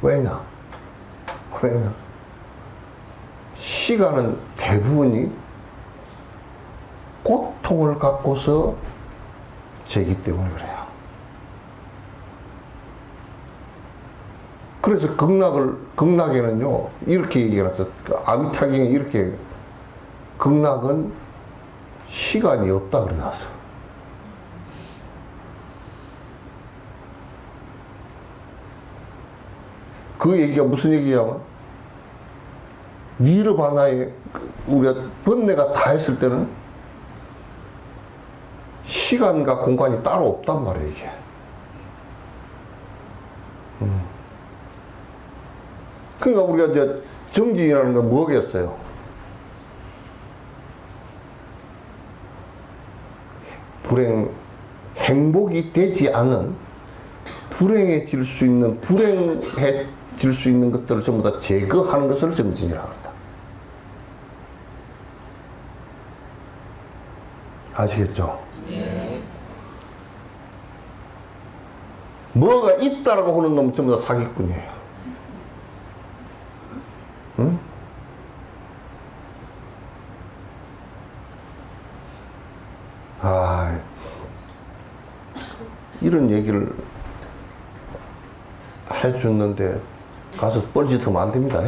왜냐? 시간은 대부분이 고통을 갖고서 재기 때문에 그래요. 그래서 극락에는요, 이렇게 얘기해놨어. 아미타경에 이렇게 얘기해요. 극락은 시간이 없다 그래놨어. 그 얘기가 무슨 얘기냐면 니르바나에 우리가 번뇌가 다 했을 때는 시간과 공간이 따로 없단 말이에요 이게. 그러니까 우리가 이제 정진이라는 건 뭐겠어요? 행복이 되지 않은 불행해질 수 있는 것들을 전부 다 제거하는 것을 정진이라고 한다. 아시겠죠? 네. 뭐가 있다라고 하는 놈은 전부 다 사기꾼이에요. 응? 이런 얘기를 해줬는데 가서 뻘짓하면 안 됩니다.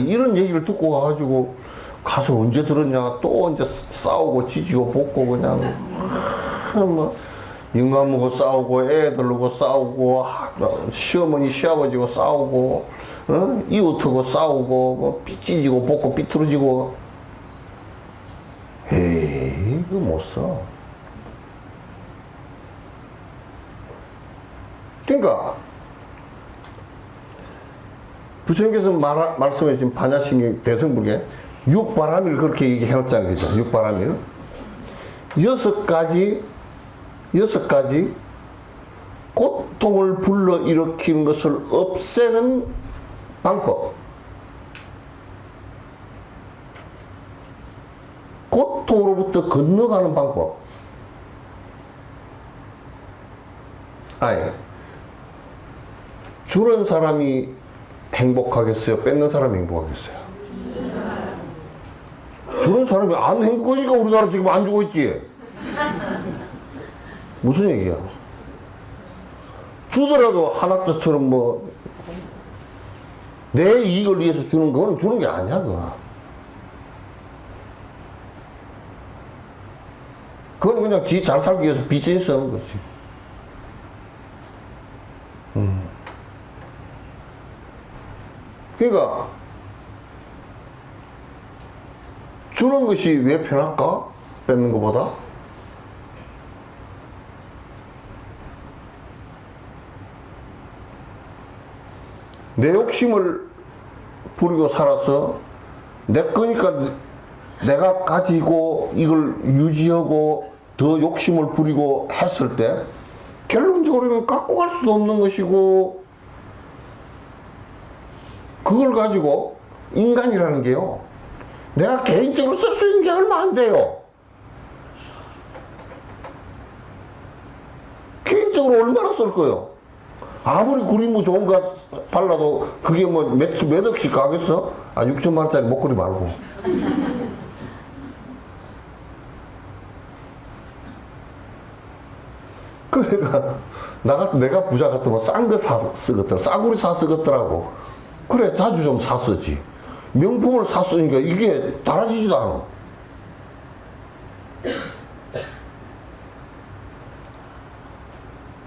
이런 얘기를 듣고 가가지고 가서 언제 들었냐 또 언제 싸우고 지지고 볶고 그냥 뭐 영감하고 싸우고 애들하고 싸우고 시어머니 시아버지하고 싸우고 이웃하고 싸우고 뭐 삐찢지고 볶고 삐뚤어지고 에이 그거 못 써. 그러니까 부처님께서 말씀해 주신 반야신경 대성불계 육바라밀 그렇게 얘기해 놨잖아요. 그죠? 육바라밀 여섯 가지 고통을 불러일으키는 것을 없애는 방법, 고통으로부터 건너가는 방법, 아니, 주는 사람이 행복하겠어요? 뺏는 사람이 행복하겠어요? 주는 사람이 안 행복하니까 우리나라 지금 안 주고 있지. 무슨 얘기야? 주더라도 한학자처럼 뭐 내 이익을 위해서 주는 거는 주는 게 아니야. 그건 그냥 지 잘 살기 위해서 비즈니스 하는 거지. 그러니까 주는 것이 왜 편할까? 뺏는 것보다? 내 욕심을 부리고 살아서 내 거니까 내가 가지고 이걸 유지하고 더 욕심을 부리고 했을 때 결론적으로 이건 갖고 갈 수도 없는 것이고, 그걸 가지고 인간이라는 게요, 내가 개인적으로 쓸 수 있는 게 얼마 안 돼요. 개인적으로 얼마나 쓸 거예요? 아무리 구리무 좋은 거 발라도 그게 뭐 몇 억씩 가겠어? 6천만 원짜리 목걸이 말고. 그러니까 내가 부자 같으면 싼 거 쓰겠더라. 싸구리 사 쓰겠더라고. 그래, 자주 좀 사 쓰지. 명품을 사 쓰니까 이게 달라지지도 않아.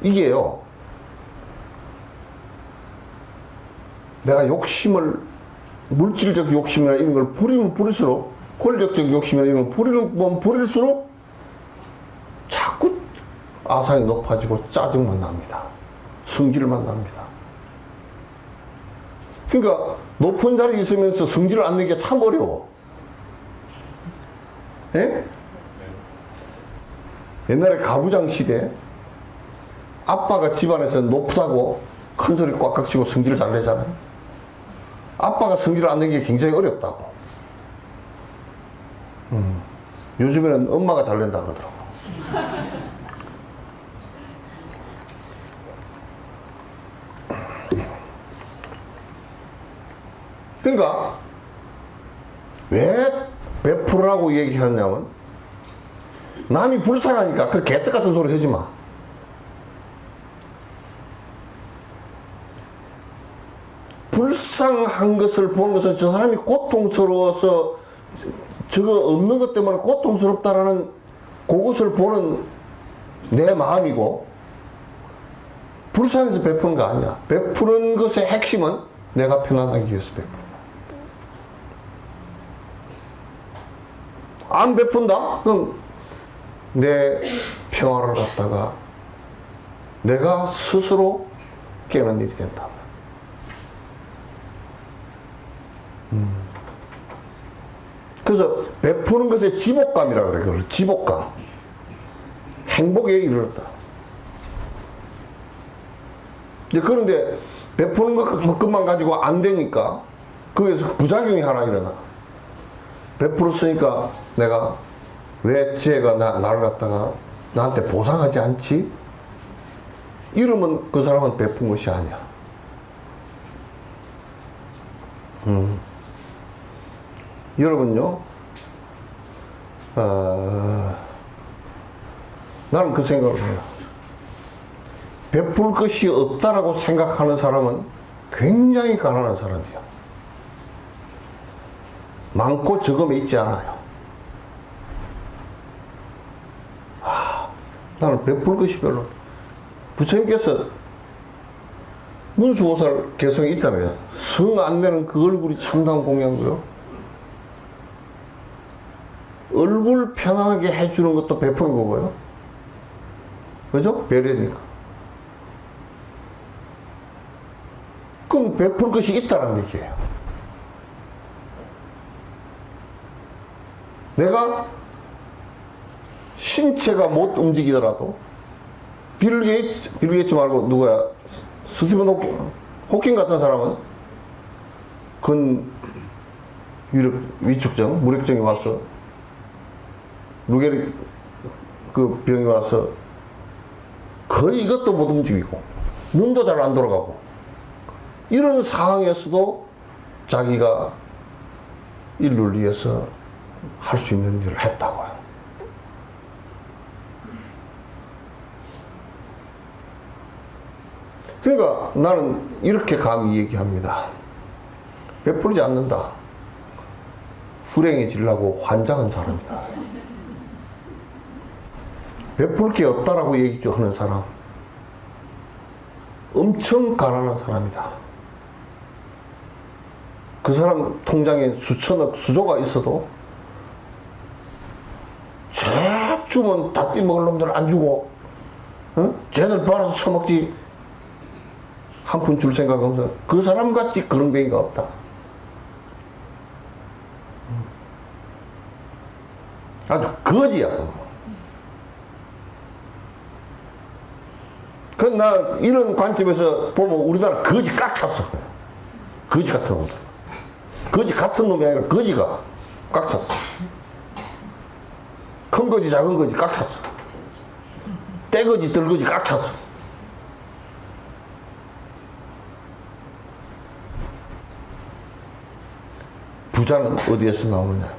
이게요, 내가 욕심을, 물질적 욕심이나 이런 걸 부리면 부릴수록, 권력적 욕심이나 이런 걸 부리면 부릴수록 자꾸 아상이 높아지고 짜증만 납니다. 성질만 납니다. 그러니까 높은 자리에 있으면서 성질을 안 내기가 참 어려워. 예? 옛날에 가부장 시대, 아빠가 집안에서 높다고 큰 소리 꽉꽉 치고 성질을 잘 내잖아요. 아빠가 성질을 안 내기가 굉장히 어렵다고. 요즘에는 엄마가 잘 낸다 그러더라고. 그러니까 왜 베풀으라고 얘기하냐면, 남이 불쌍하니까 그 개떡 같은 소리 하지 마. 불쌍한 것을 보는 것은 저 사람이 고통스러워서 저거 없는 것 때문에 고통스럽다라는 그것을 보는 내 마음이고, 불쌍해서 베푸는 거 아니야. 베푸는 것의 핵심은 내가 편안하기 위해서 베푸는 거야. 안 베푼다? 그럼 내 평화를 갖다가 내가 스스로 깨는 일이 된다. 그래서 베푸는 것의 지복감이라 그래. 그걸 지복감. 행복에 이르렀다. 그런데 베푸는 것만 가지고 안 되니까 거기에서 부작용이 하나 일어나. 베풀었으니까 내가 왜 쟤가 나를 갖다가 나한테 보상하지 않지? 이러면 그 사람은 베푼 것이 아니야. 여러분요, 나는 그 생각을 해요. 베풀 것이 없다라고 생각하는 사람은 굉장히 가난한 사람이야. 많고 적음에 있지 않아요. 나는 베풀 것이 별로. 부처님께서 문수보살 개성에 있잖아요. 성 안 내는 그 얼굴이 참다운 공양고요. 얼굴 편안하게 해주는 것도 베푸는 거고요. 그죠? 배려니까. 그럼 베풀 것이 있다는 얘기예요. 내가 신체가 못 움직이더라도 빌 게이츠 말고 누구야? 스티븐 호킹 같은 사람은 위축증, 무력증이 와서 루게릭 그 병이 와서 거의 이것도 못 움직이고 눈도 잘 안 돌아가고 이런 상황에서도 자기가 인류를 위해서 할 수 있는 일을 했다고요. 그러니까 나는 이렇게 감히 얘기합니다. 베풀지 않는다. 불행해지려고 환장한 사람이다. 베풀 게 없다라고 얘기하는 사람, 엄청 가난한 사람이다. 그 사람 통장에 수천억, 수조가 있어도 쟤 주면 다 띠먹을 놈들 안 주고, 쟤들 빨아서 처먹지. 한 푼 줄 생각 없어. 그 사람 같이 그런 병이가 없다. 아주 거지야. 나 이런 관점에서 보면 우리나라 거지 꽉 찼어. 거지 같은 놈들. 거지 같은 놈이 아니라 거지가 꽉 찼어. 큰 거지 작은 거지 꽉 찼어. 떼거지 들거지 꽉 찼어. 부자는 어디에서 나오느냐?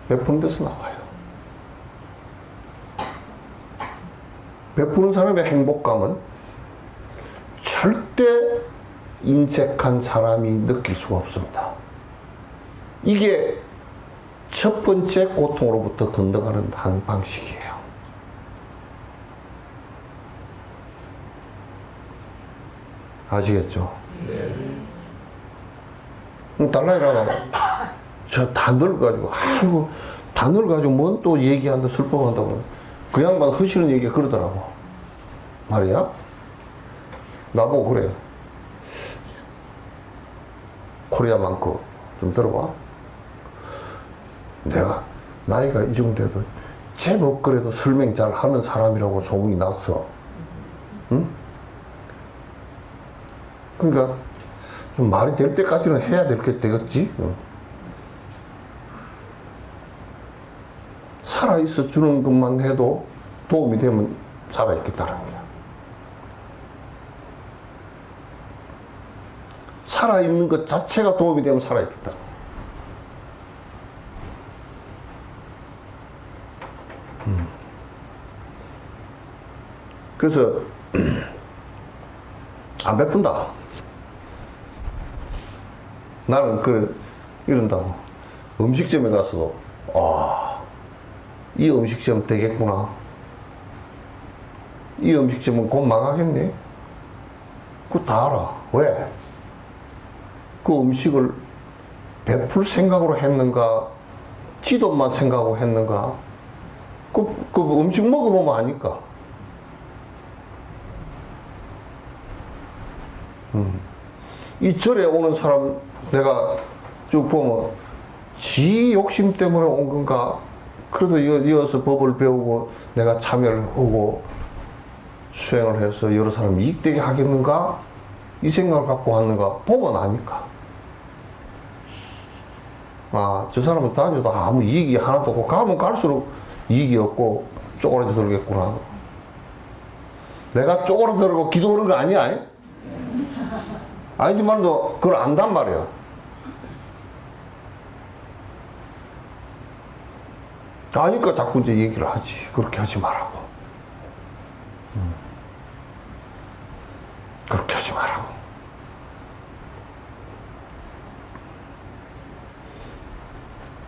베푸는 데서 나와요. 베푸는 사람의 행복감은 절대 인색한 사람이 느낄 수가 없습니다. 이게 첫 번째 고통으로부터 건너가는 한 방식이에요. 아시겠죠? 달라이라가 저 단어를 가지고 아이고 단어를 가지고 뭔 또 얘기한다 슬퍼한다고 그 양반 허시는 얘기 그러더라고 말이야. 나보고 그래. 코리아 많고 좀 들어봐. 내가 나이가 이 정도 돼도 제법 그래도 설명 잘 하는 사람이라고 소문이 났어. 응? 그러니까 좀 말이 될 때까지는 해야 될 게 되겠지. 살아있어 주는 것만 해도 도움이 되면 살아있겠다는 거야. 살아있는 것 자체가 도움이 되면 살아있겠다. 그래서 안 베푼다. 나는 이런다고. 음식점에 가서도 이 음식점 되겠구나. 이 음식점은 곧 망하겠네. 그거 다 알아. 왜? 그 음식을 베풀 생각으로 했는가, 지돈만 생각하고 했는가, 그 음식 먹어보면 아니까. 이 절에 오는 사람 내가 쭉 보면 지 욕심 때문에 온 건가, 그래도 이어서 법을 배우고 내가 참여를 하고 수행을 해서 여러 사람 이익되게 하겠는가, 이 생각을 갖고 왔는가 보면 아니까. 저 사람은 다녀도 아무 이익이 하나도 없고 가면 갈수록 이익이 없고 쪼그라져 들겠구나. 내가 쪼그라져 들고 기도하는 거 아니야? 아니지만도 그걸 안단 말이야. 아니까 자꾸 이제 얘기를 하지. 그렇게 하지 말라고. 그렇게 하지 말라고.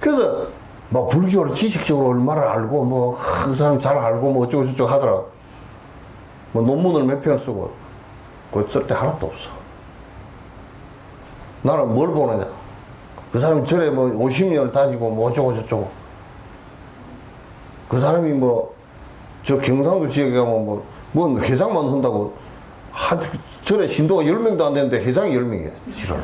그래서 뭐 불교를 지식적으로 얼마나 알고 그 사람 잘 알고 어쩌고 저쩌고 하더라. 논문을 몇 편 쓰고 그거 쓸 때 하나도 없어. 나는 뭘 보느냐. 그 사람이 절에 50년을 다니고 어쩌고 저쩌고. 그 사람이 저 경상도 지역에 가면 뭔 회장만 한다고 절에 신도가 10명도 안 되는데 회장이 10명이야. 지랄.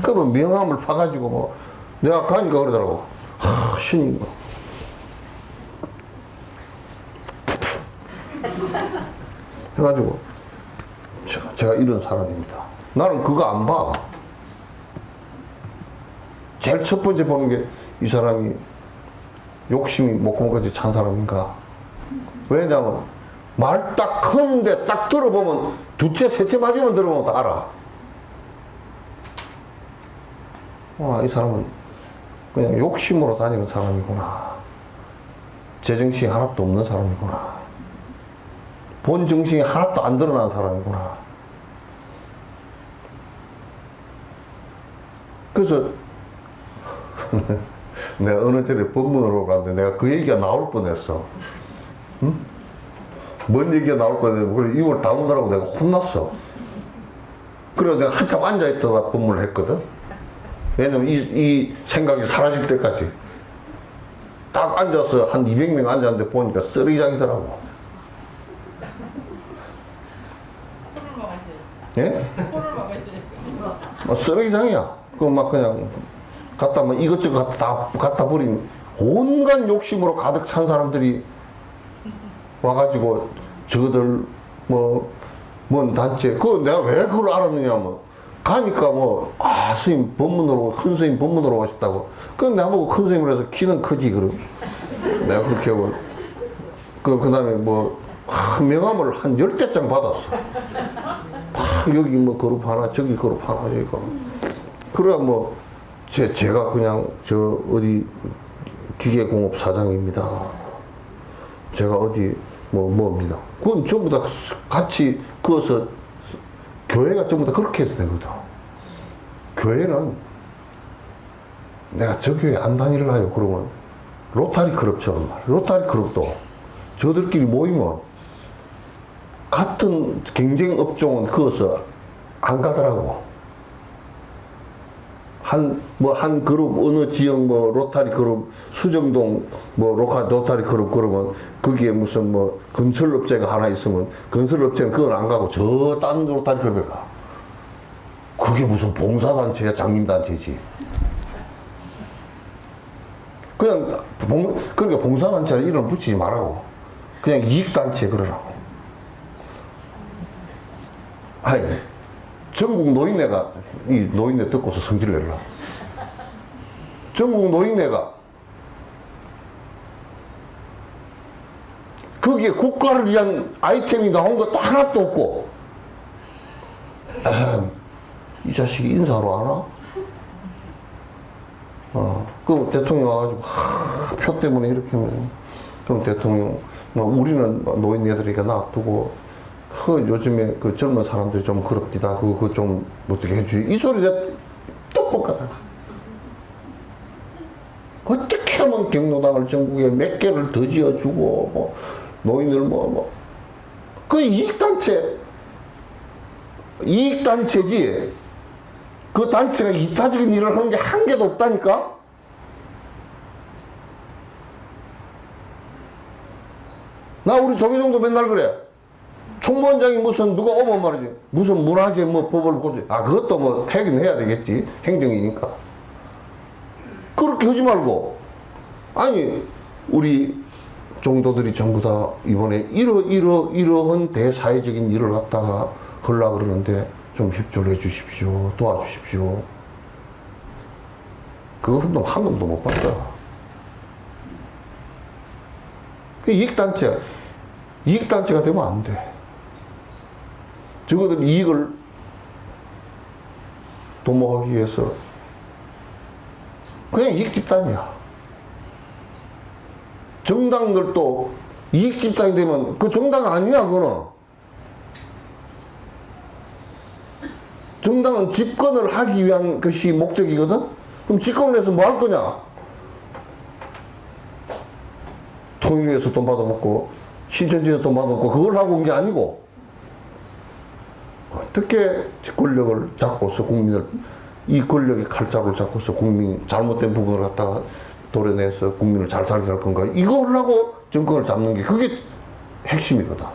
그러면 명함을 파가지고 내가 가니까 그러더라고. 신이 해가지고 제가 이런 사람입니다. 나는 그거 안 봐. 제일 첫 번째 보는 게 이 사람이 욕심이 목구멍까지 찬 사람인가? 왜냐면 말 딱 하는데 딱 들어보면 두째 세째 맞으면 들어보면 다 알아. 와, 이 사람은 그냥 욕심으로 다니는 사람이구나. 제정신이 하나도 없는 사람이구나. 본 정신이 하나도 안 드러난 사람이구나. 그래서 내가 어느 때에 법문으로 갔는데 내가 그 얘기가 나올 뻔했어. 응? 뭔 얘기가 나올 뻔했는데 그래 이걸 다 못하라고 내가 혼났어. 그래서 내가 한참 앉아있다가 법문을 했거든. 왜냐면 이 생각이 사라질 때까지 딱 앉아서 한 200명 앉았는데 보니까 쓰레기장이더라고. 코를 막으셔야지. 예? 코를 막으셔야지. 쓰레기장이야. 그거 막 그냥 갖다 뭐 이것저것 다 갖다 버린 온갖 욕심으로 가득 찬 사람들이 와가지고 저들 뭔 단체 그거 내가 왜 그걸 알았느냐면 가니까 스님 법문으로 큰 스님 법문으로 오셨다고. 그럼 나보고 큰 스님을 해서 키는 크지 그럼 내가 그렇게 하고 그다음에 명함을 한 10개장 받았어. 여기 그룹 하나 저기 그룹 하나 저기 그래야 제가 그냥 어디 기계공업 사장입니다. 제가 어디 뭡니다. 그건 전부 다 같이 그어서 교회가 전부 다 그렇게 해도 되거든. 교회는 내가 저 교회 안 다닐라요 그러면 로타리 클럽처럼 말이야. 로타리 클럽도 저들끼리 모이면 같은 경쟁 업종은 그어서 안 가더라고. 한 그룹, 어느 지역 로타리 그룹, 수정동 로타리 그룹 그러면 거기에 무슨 건설업체가 하나 있으면 건설업체는 그건 안 가고 저 딴 로타리 그룹에 가. 그게 무슨 봉사단체야, 장님단체지. 그러니까 봉사단체는 이름 붙이지 말라고. 그냥 이익단체 그러라고. 아니, 전국 노인네가, 이 노인네 듣고서 성질 내려. 전국 노인네가 거기에 국가를 위한 아이템이 나온 것도 하나도 없고, 이 자식이 인사하러 안 와? 그럼 대통령 와가지고, 표 때문에 이렇게 하면, 그럼 대통령, 우리는 노인네들이니까 놔두고, 요즘에 그 젊은 사람들이 좀 그럽디다. 그거 좀 어떻게 해주지? 이 소리 내가 똑똑하다. 어떻게 하면 경로당을 전국에 몇 개를 더 지어주고, 노인들 그 이익단체지. 그 단체가 이타적인 일을 하는 게 한 개도 없다니까? 나 우리 조계종도 맨날 그래. 총무원장이 누가 오면 말이지. 무슨 문화재 법을 고치. 그것도 하긴 해야 되겠지. 행정이니까. 그렇게 하지 말고. 아니, 우리 종도들이 전부 다 이번에 이러한 대사회적인 일을 갖다가 하려고 그러는데 좀 협조를 해 주십시오. 도와주십시오. 그거 한 놈도 못 봤어. 그 이익단체가 되면 안 돼. 저거들 이익을 도모하기 위해서 그냥 이익집단이야. 정당들도 이익집단이 되면 그 정당 아니야, 그거는. 정당은 집권을 하기 위한 것이 목적이거든? 그럼 집권을 해서 뭐 할 거냐? 통일위에서 돈 받아먹고, 신천지에서 돈 받아먹고, 그걸 하고 온 게 아니고, 어떻게 권력을 잡고서 이 권력의 칼자루를 잡고서 국민이 잘못된 부분을 갖다가 도려내서 국민을 잘 살게 할 건가? 이걸 하고 정권을 잡는 게 그게 핵심이거든.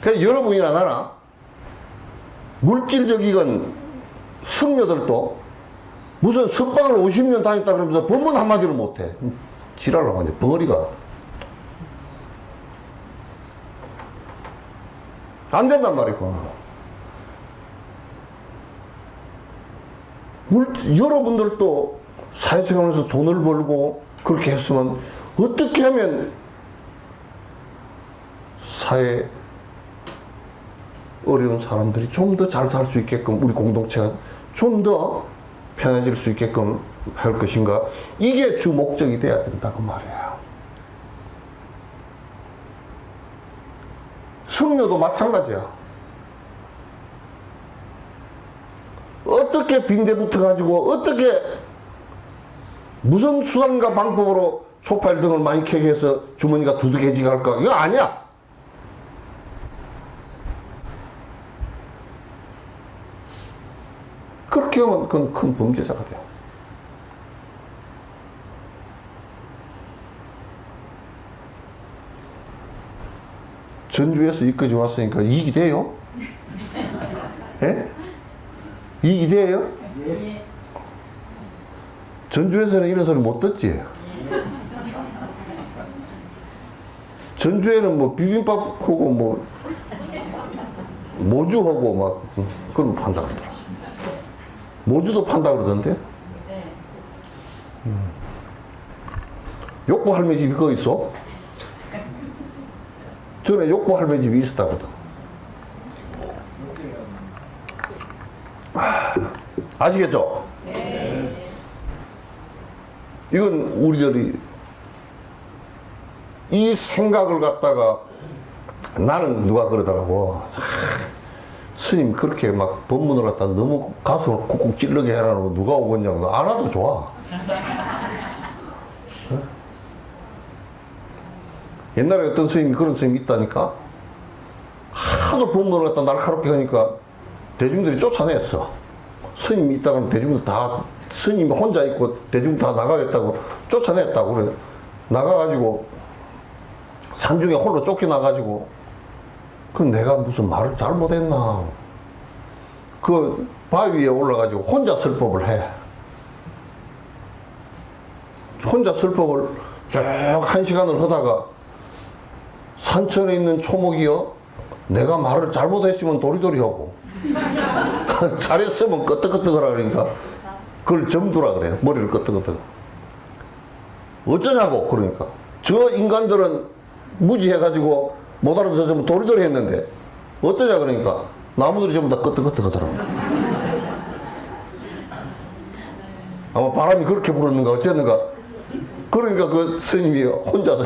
그래서 여러분이나 나나 물질적이건 성녀들도 무슨 석방을 50년 다녔다 그러면서 법문 한마디를 못해. 지랄하고 이제 벙어리가. 안 된단 말이고. 여러분들도 사회생활에서 돈을 벌고 그렇게 했으면 어떻게 하면 사회 어려운 사람들이 좀 더 잘 살 수 있게끔 우리 공동체가 좀 더 편해질 수 있게끔 할 것인가? 이게 주 목적이 돼야 된다고 말이에요. 성녀도 마찬가지야. 어떻게 빈대 붙어가지고 어떻게 무슨 수단과 방법으로 초파일 등을 많이 캐게 해서 주머니가 두둑해지게 할까? 이거 아니야. 그렇게 하면 그건 큰 범죄자가 돼요. 전주에서 여기까지 왔으니까 이익이 돼요? 예? 이익이 돼요? 전주에서는 이런 소리 못 듣지? 전주에는 뭐 비빔밥하고 뭐 모주하고 막 그런 거 판다 그러더라. 모주도 판다 그러던데? 욕보 할매 집이 거기 있어? 전에 욕보 할매 집이 있었다거든. 아시겠죠? 네. 이건 우리들이 이 생각을 갖다가 나는 누가 그러더라고. 스님 그렇게 막 법문을 갖다 너무 가슴을 콕콕 찔르게 해라고 누가 오겠냐고. 안 와도 좋아. 옛날에 어떤 스님이 그런 스님이 있다니까. 하도 법문을 갖다 날카롭게 하니까 대중들이 쫓아냈어. 스님이 있다가 대중들 다 스님이 혼자 있고 대중 다 나가겠다고 쫓아냈다고 그래. 나가가지고 산중에 홀로 쫓겨나가지고 그 내가 무슨 말을 잘못했나. 그 바위 위에 올라가지고 혼자 설법을 해. 혼자 설법을 쭉 1시간을 하다가 산천에 있는 초목이요. 내가 말을 잘못했으면 도리도리하고 잘했으면 끄떡끄떡하라 그러니까 그걸 점두라 그래요. 머리를 끄떡끄떡. 어쩌냐고 그러니까. 저 인간들은 무지해가지고 못 알아듣어서 도리도리 했는데 어떠냐 그러니까 나무들이 전부 다 끄떡끄떡 하더라고. 아마 바람이 그렇게 불었는가 어쨌는가. 그러니까 그 스님이 혼자서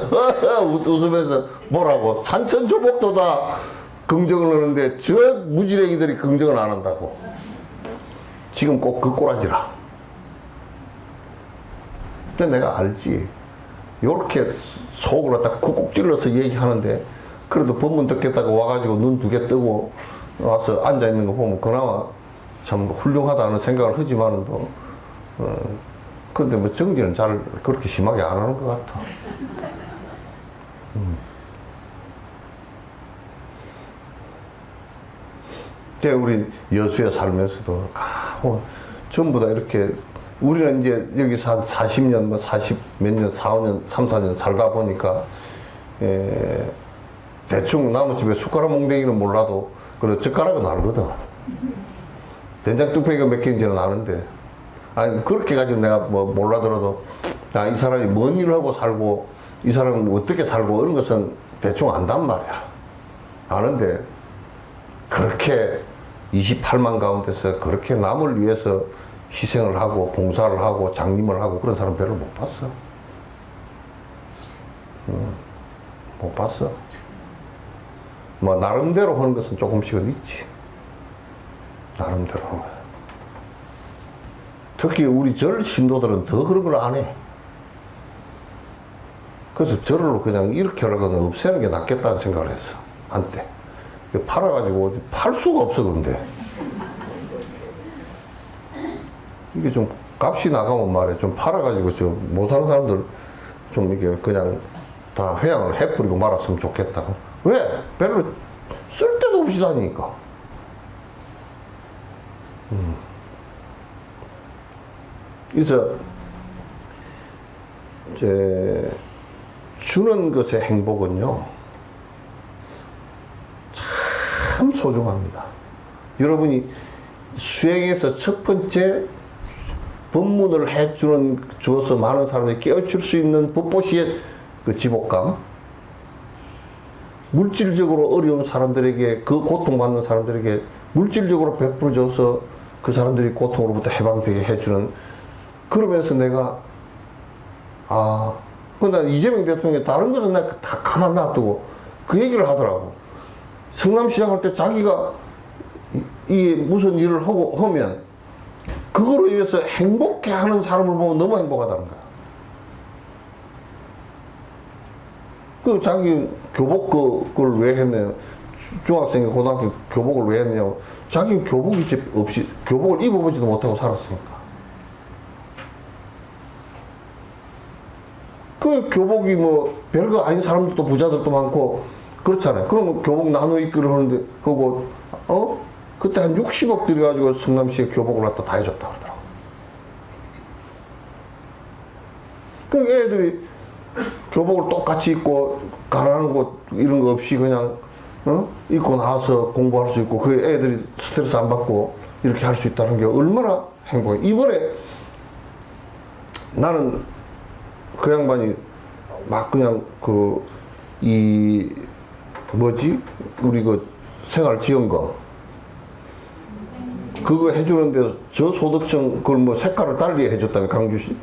웃으면서 뭐라고 산천초목도 다 긍정을 하는데 저 무지랭이들이 긍정을 안 한다고. 지금 꼭 그 꼬라지라. 근데 내가 알지. 요렇게 속을 갖다 쿡쿡 찔러서 얘기하는데 그래도 법문 듣겠다고 와가지고 눈 2개 뜨고 와서 앉아있는 거 보면 그나마 참 훌륭하다는 생각을 하지만은 근데 뭐 정지는 잘 그렇게 심하게 안 하는 것 같아. 때 우리 여수에 살면서도 전부 다 이렇게 우리는 이제 여기서 한 40년, 뭐 40 몇 년, 4년, 3, 4년 살다 보니까, 대충 나무집에 숟가락 몽댕이는 몰라도, 그래, 젓가락은 알거든. 된장 뚝배기가 몇 개인지는 아는데, 아니, 그렇게 가지고 내가 뭐 몰라더라도, 아, 이 사람이 뭔 일을 하고 살고, 이 사람은 어떻게 살고, 이런 것은 대충 안단 말이야. 아는데, 그렇게 28만 가운데서 그렇게 남을 위해서 희생을 하고 봉사를 하고 장림을 하고 그런 사람 별로 못 봤어. 못 봤어. 뭐 나름대로 하는 것은 조금씩은 있지. 나름대로 하는 거야. 특히 우리 절 신도들은 더 그런 걸 안 해. 그래서 절을 그냥 이렇게 하려고 없애는 게 낫겠다는 생각을 했어. 한때. 팔아가지고 팔 수가 없어. 근데 이게 좀 값이 나가면 말이야. 좀 팔아가지고 저 못 사는 사람들 좀 이게 그냥 다 회양을 해버리고 말았으면 좋겠다. 왜? 별로 쓸데도 없이 다니니까. 그래서 이제 주는 것의 행복은요 참 소중합니다. 여러분이 수행에서 첫 번째 법문을 주어서 많은 사람들이 깨우칠 수 있는 법보시의 그 지복감, 물질적으로 어려운 사람들에게, 그 고통받는 사람들에게 물질적으로 베풀어줘서 그 사람들이 고통으로부터 해방되게 해주는, 그러면서 내가 근데 이재명 대통령이 다른 것은 내가 다 가만 놔두고 그 얘기를 하더라고. 성남시장 할 때 자기가 이 무슨 일을 하면 그거로 인해서 행복해 하는 사람을 보면 너무 행복하다는 거야. 그 자기 교복 그걸 왜 했냐. 중학생이 고등학교 교복을 왜 했냐고. 자기 교복이 없이, 교복을 입어보지도 못하고 살았으니까. 그 교복이 뭐 별거 아닌 사람들도 부자들도 많고 그렇잖아요. 그럼 교복 나눠 입기를 하고 그때 한 60억 들여가지고 성남시에 교복을 갖다 다 해줬다 그러더라고. 그 애들이 교복을 똑같이 입고 가난한 곳 이런 거 없이 그냥 입고 나와서 공부할 수 있고, 그 애들이 스트레스 안 받고 이렇게 할 수 있다는 게 얼마나 행복해. 이번에 나는 그 양반이 막 그냥 우리 그 생활지원금 그거 해주는데 저소득층 그걸 뭐 색깔을 달리 해줬다며, 강주시.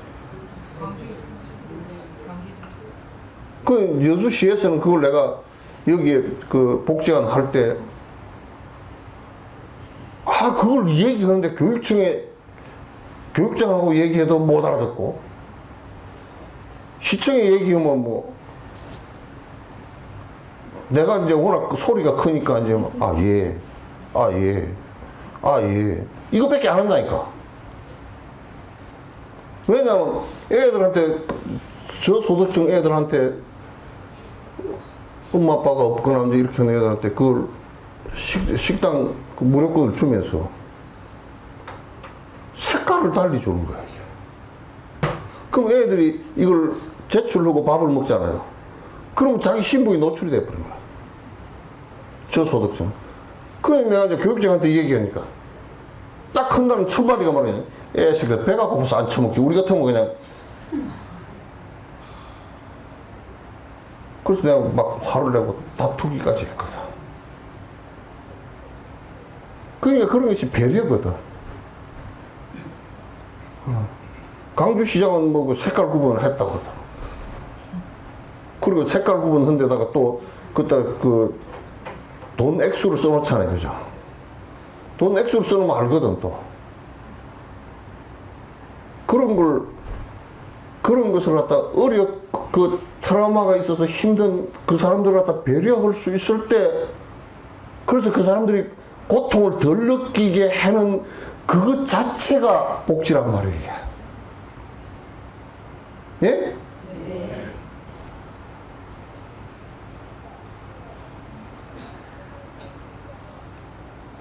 그 여수시에서는 그걸 내가 여기에 그 복지관 할 때 그걸 얘기하는데 교육장하고 얘기해도 못 알아듣고, 시청에 얘기하면 뭐 내가 이제 워낙 그 소리가 크니까 이제 예 이거밖에 안 한다니까. 왜냐면 애들한테, 저소득층 애들한테 엄마 아빠가 없거나 이제 이렇게 하는 애들한테 그걸 식당 무료권을 주면서 색깔을 달리 주는 거야, 이게. 그럼 애들이 이걸 제출하고 밥을 먹잖아요. 그럼 자기 신분이 노출이 돼버린 거야, 저소득층. 그래 내가 이제 교육장한테 얘기하니까 딱 한다는 첫 마디가 말이야. 애새끼들 배가 고파서 안 처먹지. 우리 같으면 그냥. 그래서 내가 막 화를 내고 다투기까지 했거든. 그러니까 그런 것이 배려거든. 강주시장은 뭐 그 색깔 구분을 했다고 그러더라고. 그리고 색깔 구분한 데다가 또 그때 그 돈 액수를 써놓잖아요, 그죠? 돈 액수를 써놓으면 알거든, 또. 그런 것을 갖다 그 트라우마가 있어서 힘든 그 사람들을 갖다 배려할 수 있을 때, 그래서 그 사람들이 고통을 덜 느끼게 하는 그것 자체가 복지란 말이에요. 예?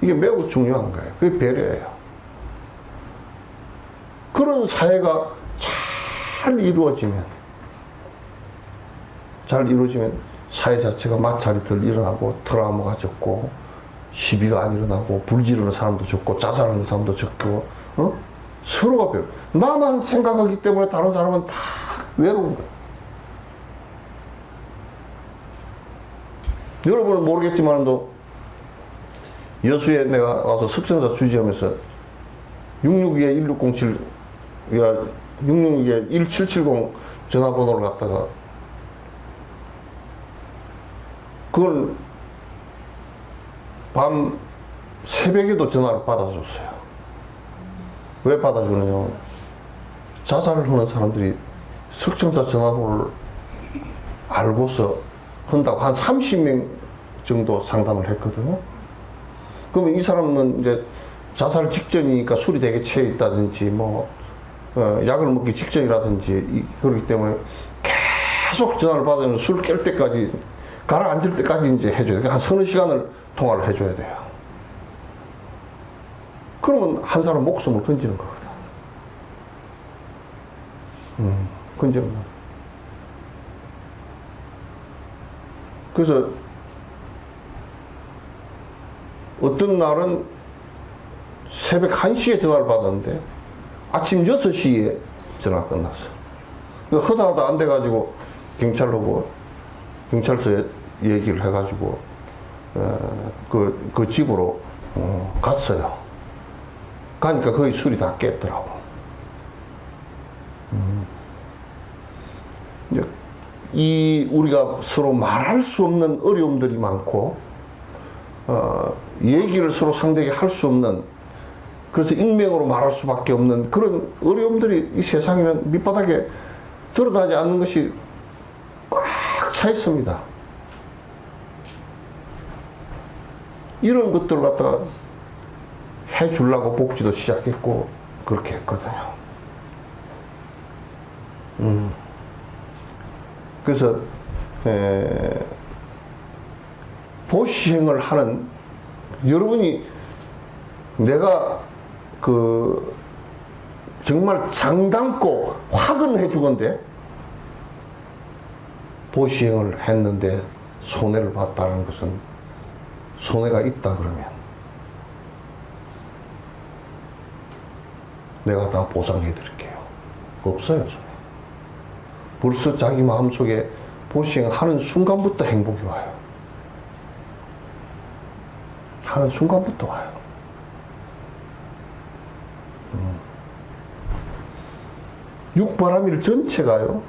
이게 매우 중요한 거예요. 그게 배려예요. 그런 사회가 잘 이루어지면 사회 자체가 마찰이 덜 일어나고 트라우마가 적고 시비가 안 일어나고 불지르는 사람도 적고 자살하는 사람도 적고 서로가 배려. 나만 생각하기 때문에 다른 사람은 다 외로운 거예요. 여러분은 모르겠지만도 여수에 내가 와서 석천사 주지하면서 662-1607 662-1770 전화번호를 갖다가 그걸 밤 새벽에도 전화를 받아줬어요. 왜 받아주느냐. 자살을 하는 사람들이 석천사 전화번호를 알고서 한다고 한 30명 정도 상담을 했거든요. 그러면 이 사람은 이제 자살 직전이니까 술이 되게 취해 있다든지 약을 먹기 직전이라든지 그렇기 때문에 계속 전화를 받으면 술 깰 때까지 가라앉을 때까지 이제 해줘야 돼요. 한 서너 시간을 통화를 해줘야 돼요. 그러면 한 사람 목숨을 건지는 거거든. 건지는 거. 그래서 어떤 날은 새벽 1시에 전화를 받았는데 아침 6시에 전화 끝났어. 하다 안 돼가지고 경찰서에 얘기를 해가지고 그 집으로 갔어요. 가니까 거의 술이 다 깼더라고. 이제 우리가 서로 말할 수 없는 어려움들이 많고 얘기를 서로 상대에게 할 수 없는, 그래서 익명으로 말할 수밖에 없는 그런 어려움들이 이 세상에는 밑바닥에 드러나지 않는 것이 꽉 차 있습니다. 이런 것들을 갖다가 해주려고 복지도 시작했고 그렇게 했거든요. 그래서 보시행을 하는 여러분이, 내가 정말 장담고 화근해 주건데 보시행을 했는데 손해를 봤다는 것은, 손해가 있다 그러면 내가 다 보상해 드릴게요. 없어요, 손해. 벌써 자기 마음속에 보시행하는 순간부터 행복이 와요. 하는 순간부터 와요. 육바라밀 전체가요,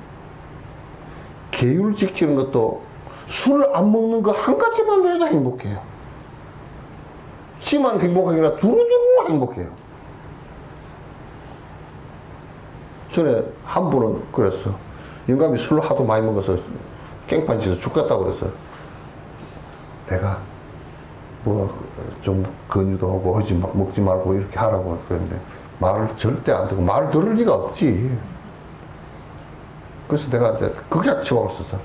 계율 지키는 것도 술을 안 먹는 거 한 가지만 해도 행복해요. 지만 행복하게 아니라 두루두루 행복해요. 전에 한 분은 그랬어. 영감이 술 하도 많이 먹어서 깽판 치서 죽겠다고 그랬어. 내가 뭐 좀 권유도 하고 하지 먹지 말고 이렇게 하라고 그랬는데 말을 절대 안 듣고, 말 들을 리가 없지. 그래서 내가 이제 극약 처방을 썼어.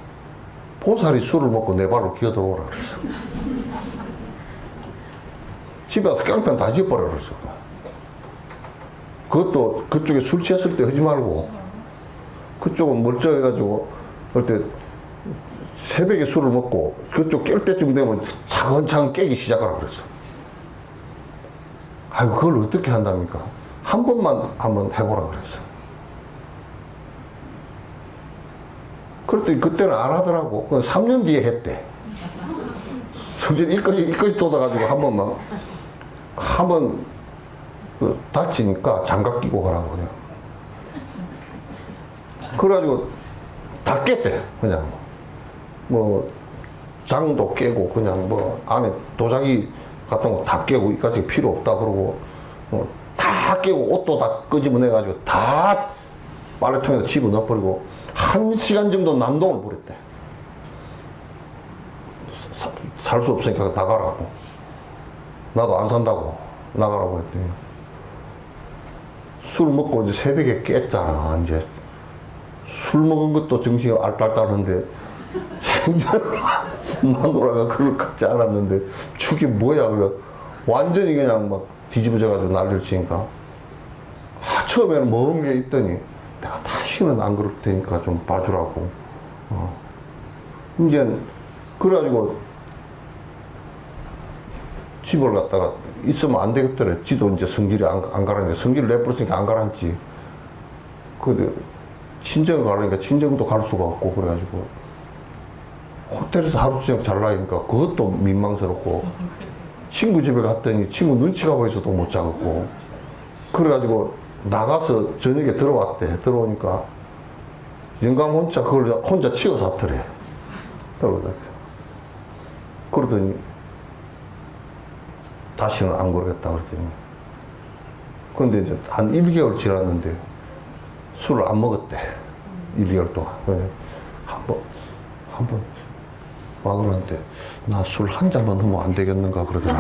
보살이 술을 먹고 내 발로 기어들어오라 그랬어. 집에 와서 깡패는 다 지어버려 그랬어. 그것도 그쪽에 술 취했을 때 하지 말고, 그쪽은 멀쩡해가지고 그때 새벽에 술을 먹고 그쪽 깰 때쯤 되면 차근차근 깨기 시작하라 그랬어. 아이고, 그걸 어떻게 한답니까? 한 번만 한번 해보라 그랬어. 그랬더니 그때는 안 하더라고. 3년 뒤에 했대. 성질 일까지 돋아가지고 한 번 다치니까 장갑 끼고 가라고 그래요. 그래가지고 다 깼대. 그냥 뭐 장도 깨고 그냥 뭐 안에 도자기 같은 거 다 깨고 이까지 필요 없다 그러고 다 깨고 옷도 다 끄집어내가지고 다 빨래통에다 집어넣어버리고 1시간 정도 난동을 부렸대. 살 수 없으니까 나가라고. 나도 안 산다고 나가라고 했더니, 술 먹고 이제 새벽에 깼잖아. 이제 술 먹은 것도 정신이 알딸딸한데 생전 마누라가 그걸 갖지 않았는데 죽이 뭐야. 그래 완전히 그냥 막 뒤집어져가지고 난리를 치니까, 처음에는 먹은 게 있더니 내가 다시는 안 그럴 테니까 좀 봐주라고. 이제 그래가지고 집을 갔다가 있으면 안 되겠더래. 지도 이제 성질이 안 가라니까, 성질을 내버렸으니까 안 가라앉지. 근데 친정을 가려니까 친정도 갈 수가 없고, 그래가지고 호텔에서 하루 저녁 잘라니까 그것도 민망스럽고, 친구 집에 갔더니 친구 눈치가 보여서도 못 자겠고, 그래가지고 나가서 저녁에 들어왔대. 들어오니까 영감 혼자 그걸 혼자 치워서 왔더래. 그러더니 다시는 안 그러겠다 그러더니, 그런데 이제 한 1개월 지났는데 술을 안 먹었대. 1개월 동안. 한번 마누라한테 나 술 한 잔만 넣으면 안 되겠는가 그러더라.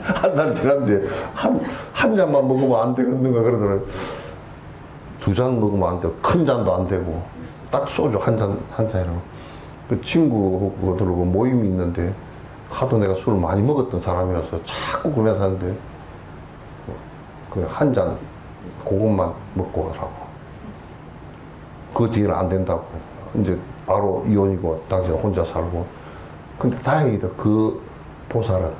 한 달 지났는데 한 잔만 먹으면 안 되겠는가 그러더라. 2잔 먹으면 안 되고, 큰 잔도 안 되고, 딱 소주 한 잔이라고. 그 친구들하고 모임이 있는데 하도 내가 술을 많이 먹었던 사람이라서 자꾸 그러면서 하는데, 그 한 잔 그것만 먹고 오라고. 그 뒤에는 안 된다고. 이제 바로 이혼이고 당신 혼자 살고. 근데 다행이다. 그 보살은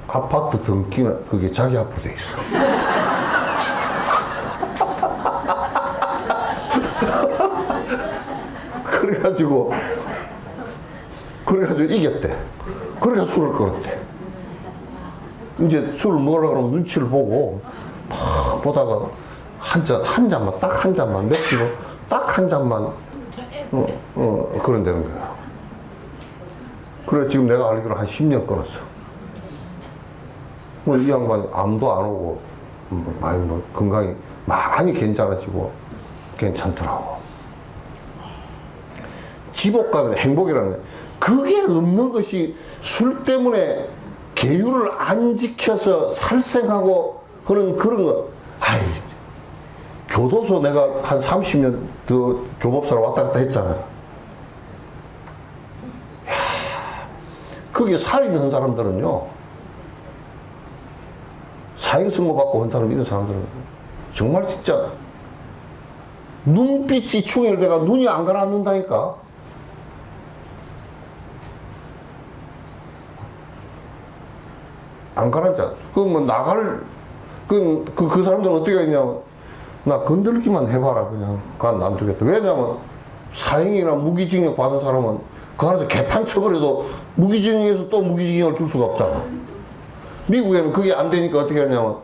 아파트 등기는 그게 자기 앞으로 돼 있어. 그래가지고 이겼대. 그러니까 술을 끊었대. 이제 술을 먹으려고 그러면 눈치를 보고 막 보다가 한 잔만, 딱 한 잔만, 맥주로 딱 한 잔만, 그런다는 거야. 그래, 지금 내가 알기로 한 10년 끊었어. 이 양반 암도 안 오고, 많이 건강이 많이 괜찮아지고, 괜찮더라고. 지복감이나 행복이라는 게, 그게 없는 것이 술 때문에 계율을 안 지켜서 살생하고 하는 그런 거. 아이, 교도소 내가 한 30년 더 교법사로 왔다 갔다 했잖아. 거기에 살인한 사람들은요, 사형 선고 받고 한 사람, 이런 사람들은 정말 진짜 눈빛이 충혈돼가 눈이 안 가라앉는다니까. 안 가라앉아. 그 사람들은 어떻게 했냐. 나 건들기만 해봐라. 그냥. 그건 안 되겠다. 왜냐면 사형이나 무기징역 받은 사람은 그 안에서 개판 쳐버려도 무기징역에서 또 무기징역을 줄 수가 없잖아. 미국에는 그게 안 되니까 어떻게 하냐면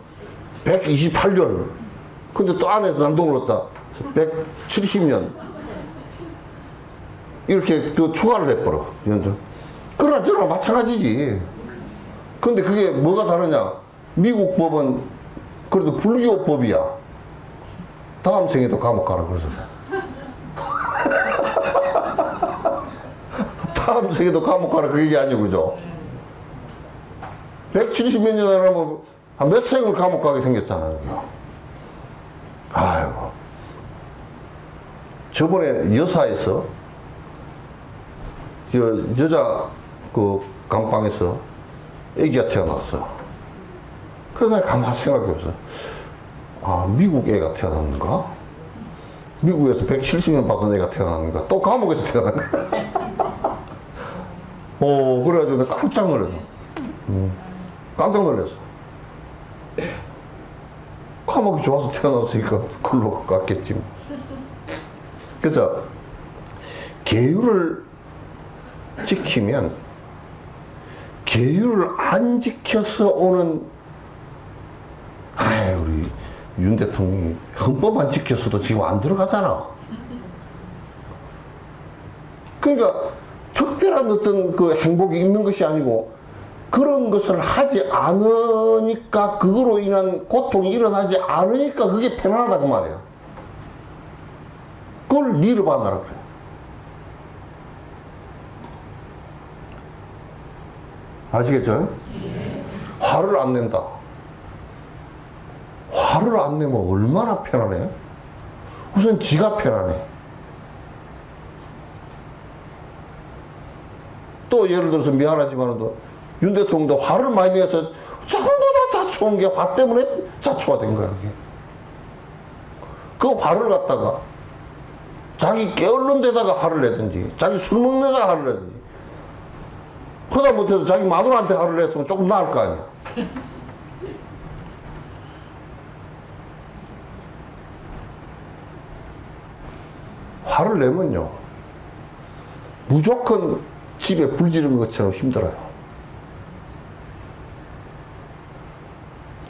128년. 근데 또 안에서 난동을 얻다. 170년. 이렇게 또 추가를 해버려. 그러나 저랑 마찬가지지. 근데 그게 뭐가 다르냐? 미국 법은 그래도 불교 법이야. 다음 생에도 감옥 가라 그래서. 다음 생에도 감옥 가라 그 얘기 아니고, 그죠? 170몇 년 하면 한 몇 생을 감옥 가게 생겼잖아요. 아이고. 저번에 여사에서 여자 그 강방에서 애기가 태어났어. 그래서 내가 가만히 생각해봤어. 아, 미국 애가 태어났는가? 미국에서 170년 받은 애가 태어났는가? 또 감옥에서 태어난 거야. 그래가지고 내가 깜짝 놀랐어. 깜짝 놀랐어. 감옥이 좋아서 태어났으니까 글로 갔겠지. 그래서 계율을 지키면 계율을 안 지켜서 오는, 우리 윤 대통령이 헌법 안 지켰어도 지금 안 들어가잖아. 그러니까 특별한 어떤 그 행복이 있는 것이 아니고 그런 것을 하지 않으니까, 그거로 인한 고통이 일어나지 않으니까 그게 편안하다 그 말이야. 그걸 잃어봐놔라 그래. 아시겠죠? 화를 안 낸다. 화를 안 내면 얼마나 편안해? 우선 지가 편안해. 또 예를 들어서 미안하지만도 윤 대통령도 화를 많이 내서 전부 다 자초한 게 화 때문에 자초가 된 거야. 그게. 그 화를 갖다가 자기 게으른 데다가 화를 내든지, 자기 술 먹는 데다가 화를 내든지, 그러다 못해서 자기 마누라한테 화를 냈으면 조금 나을 거 아니야. 화를 내면요, 무조건 집에 불 지른 것처럼 힘들어요.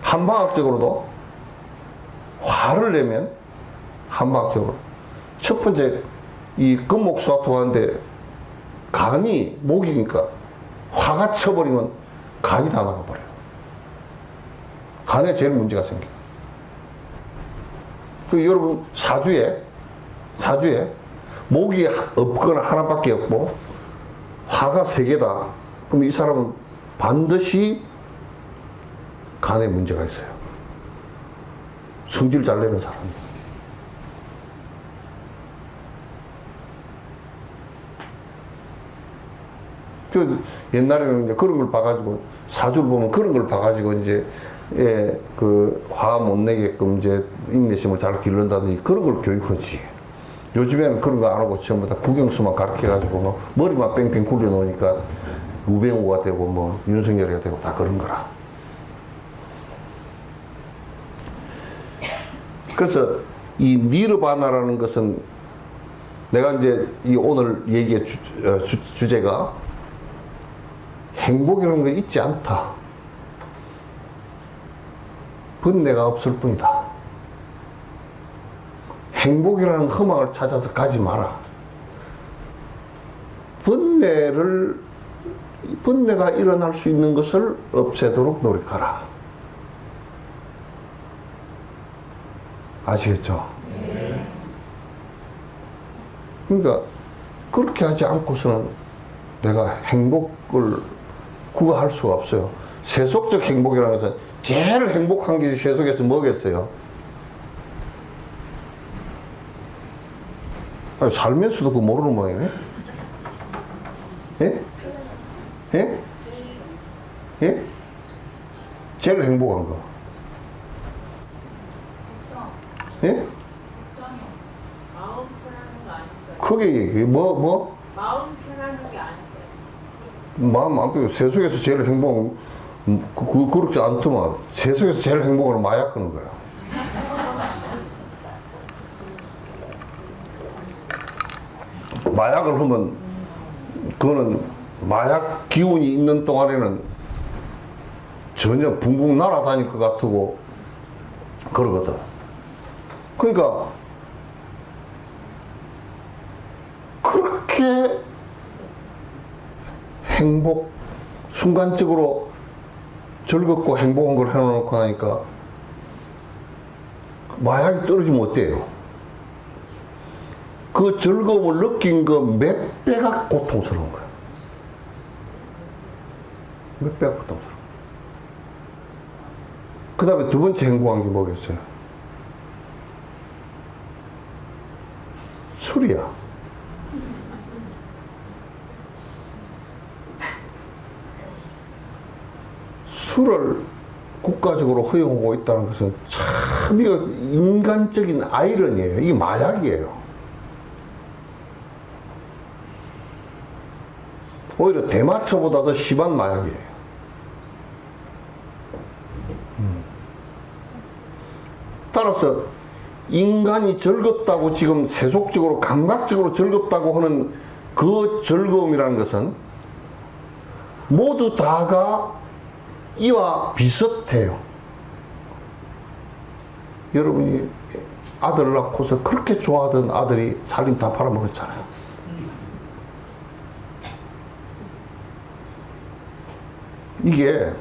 한방학적으로도 화를 내면, 한방학적으로 첫 번째 이 금목수화토가 하는데 간이 목이니까 화가 쳐버리면 간이 다 나가버려요. 간에 제일 문제가 생겨요. 그 여러분 사주에 목이 없거나 하나밖에 없고 화가 3개다. 그럼 이 사람은 반드시 간에 문제가 있어요. 성질 잘 내는 사람. 그 옛날에는 이제 그런 걸 봐가지고, 사주를 보면 그런 걸 봐가지고 이제 그 화 못 내게끔 이제 인내심을 잘 기른다든지 그런 걸 교육하지. 요즘에는 그런 거 안 하고 전부 다 국영수만 가르쳐가지고 뭐 머리만 뺑뺑 굴려 놓으니까 우병우가 되고 뭐 윤석열이가 되고 다 그런 거라. 그래서 이 니르바나라는 것은 내가 이제 이 오늘 얘기의 주제가 행복이라는 게 있지 않다. 번뇌가 없을 뿐이다. 행복이라는 허망을 찾아서 가지 마라. 번뇌가 일어날 수 있는 것을 없애도록 노력하라. 아시겠죠? 네. 그러니까 그렇게 하지 않고서는 내가 행복을 구가할 수가 없어요. 세속적 행복이라는 것은 제일 행복한 게 세속에서 뭐겠어요? 아니, 살면서도 그거 모르는 모양이네? 예? 예? 예? 제일 행복한 거. 예? 마음 편하는 거 아닐까요? 크게 얘기해. 뭐? 마음 편하는 게 아닐까요? 마음 안 빼고 세속에서 제일 행복한, 그렇게 안 뜨면 세속에서 제일 행복한 건 마약 하는 거야. 마약을 하면, 그거는 마약 기운이 있는 동안에는 전혀 붕붕 날아다닐 것 같고, 그러거든. 그러니까, 그렇게 순간적으로 즐겁고 행복한 걸 해놓고 나니까 마약이 떨어지면 어때요? 그 즐거움을 느낀 거 몇 배가 고통스러운 거야. 몇 배가 고통스러워. 그 다음에 두 번째 행복한 게 뭐겠어요? 술이야. 술을 국가적으로 허용하고 있다는 것은 참 이거 인간적인 아이러니예요. 이게 마약이에요. 오히려 대마초보다 더 심한 마약이에요. 따라서 인간이 즐겁다고 지금 세속적으로 감각적으로 즐겁다고 하는 그 즐거움이라는 것은 모두 다가 이와 비슷해요. 여러분이 아들을 낳고서 그렇게 좋아하던 아들이 살림 다 팔아먹었잖아요. 이게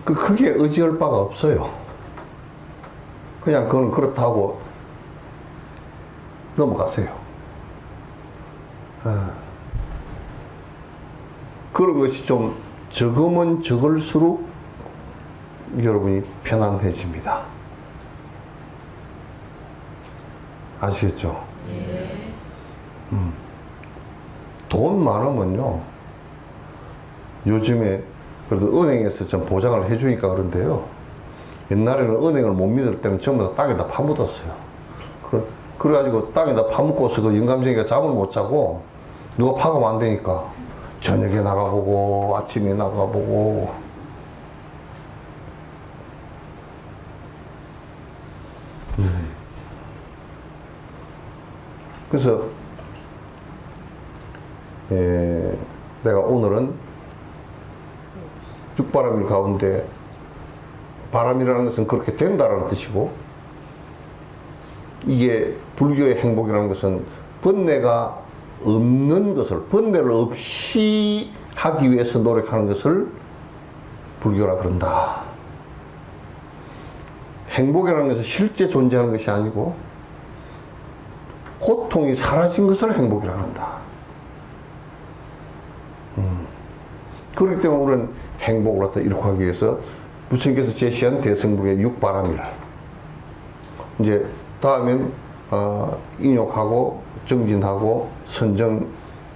크게 의지할 바가 없어요. 그냥 그건 그렇다고 넘어가세요. 그런 것이 좀 적으면 적을수록 여러분이 편안해집니다. 아시겠죠? 예. 돈 많으면요, 요즘에 그래도 은행에서 좀 보장을 해주니까 그런데요, 옛날에는 은행을 못 믿을 때는 전부 다 땅에다 파묻었어요. 그래가지고 땅에다 파묻고서 그 영감쟁이가 잠을 못 자고 누가 파가면 안 되니까 저녁에 나가보고 아침에 나가보고. 그래서 내가 오늘은 육바람일 가운데, 바람이라는 것은 그렇게 된다라는 뜻이고, 이게 불교의 행복이라는 것은 번뇌가 없는 것을, 번뇌를 없이 하기 위해서 노력하는 것을 불교라 그런다. 행복이라는 것은 실제 존재하는 것이 아니고 고통이 사라진 것을 행복이라 한다. 그렇기 때문에 우리는 행복을 갖다 이룩하기 위해서 부처님께서 제시한 대승불의 육바람일, 이제 다음엔 인욕하고 정진하고 선정,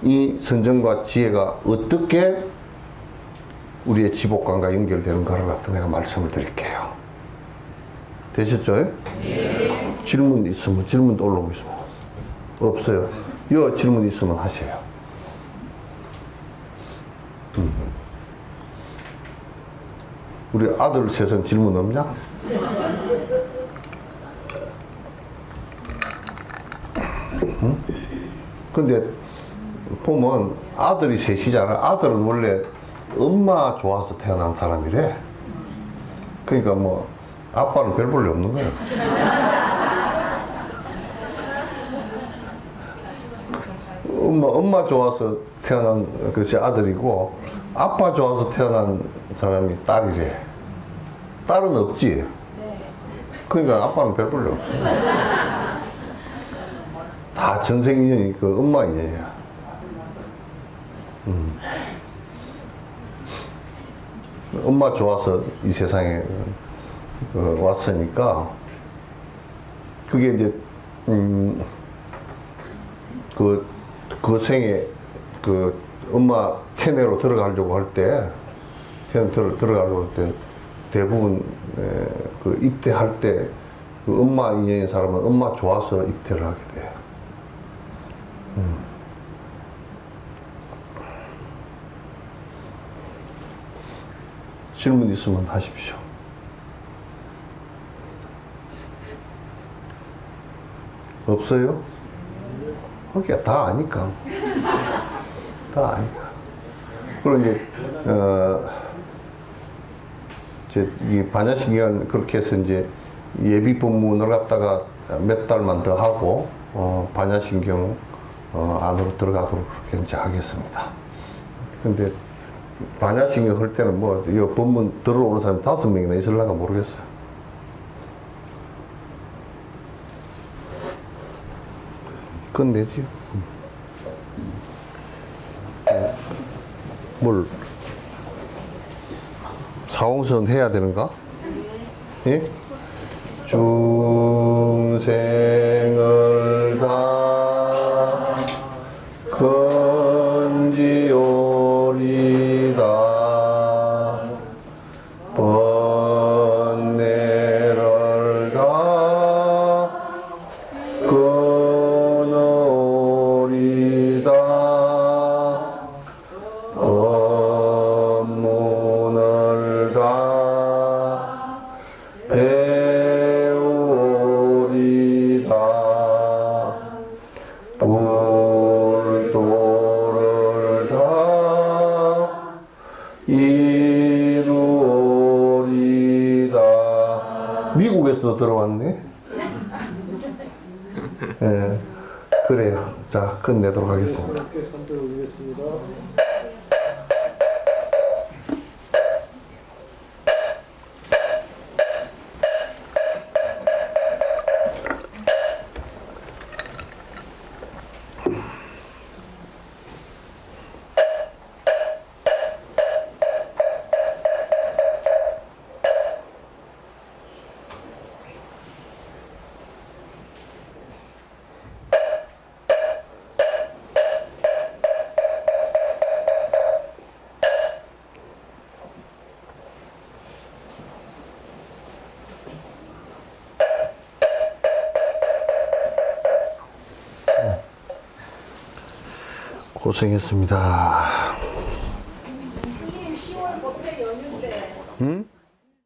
이 선정과 지혜가 어떻게 우리의 지복관과 연결되는가를 갖다 내가 말씀을 드릴게요. 되셨죠? 네. 질문 있으면, 질문도 올라오고 있으면. 없어요. 요 질문 있으면 하세요. 우리 아들 셋은 질문 없냐? 응? 근데 보면 아들이 셋이잖아. 아들은 원래 엄마 좋아서 태어난 사람이래. 그러니까 뭐 아빠는 별 볼일 없는 거야. 엄마 좋아서 태어난 것이 아들이고 아빠 좋아서 태어난 사람이 딸이래. 딸은 없지. 그러니까 아빠는 별 볼일 없어. 다 전생 인연이 그 엄마 인연이야. 엄마 좋아서 이 세상에 왔으니까 그게 이제 그 생에 그 엄마 태내로 들어가려고 할 때 들어가려고 할 때 대부분 그 입대할 때 그 엄마 인연인 사람은 엄마 좋아서 입대를 하게 돼. 질문 있으면 하십시오. 없어요? 그게 다 아니까. 다 아니까. 그리고 이제 이 반야신경 그렇게 해서 이제 예비 법문을 갖다가 몇 달만 더 하고 반야신경 안으로 들어가도록 그렇게 이제 하겠습니다. 근데 반야신경 할 때는 뭐 이 법문 들어오는 사람이 5명이나 있을라가 모르겠어요. 끝내지요. 뭘 사홍선 해야 되는가? 예? 중생을 다 건지오리다 번뇌를 다 끊어오리다 법문을 다 배우리다 불도를 다 이루리다. 미국에서도 들어왔네. 예, 그래요. 자, 끝내도록 하겠습니다. 함께 선택 올리겠습니다. 고생했습니다.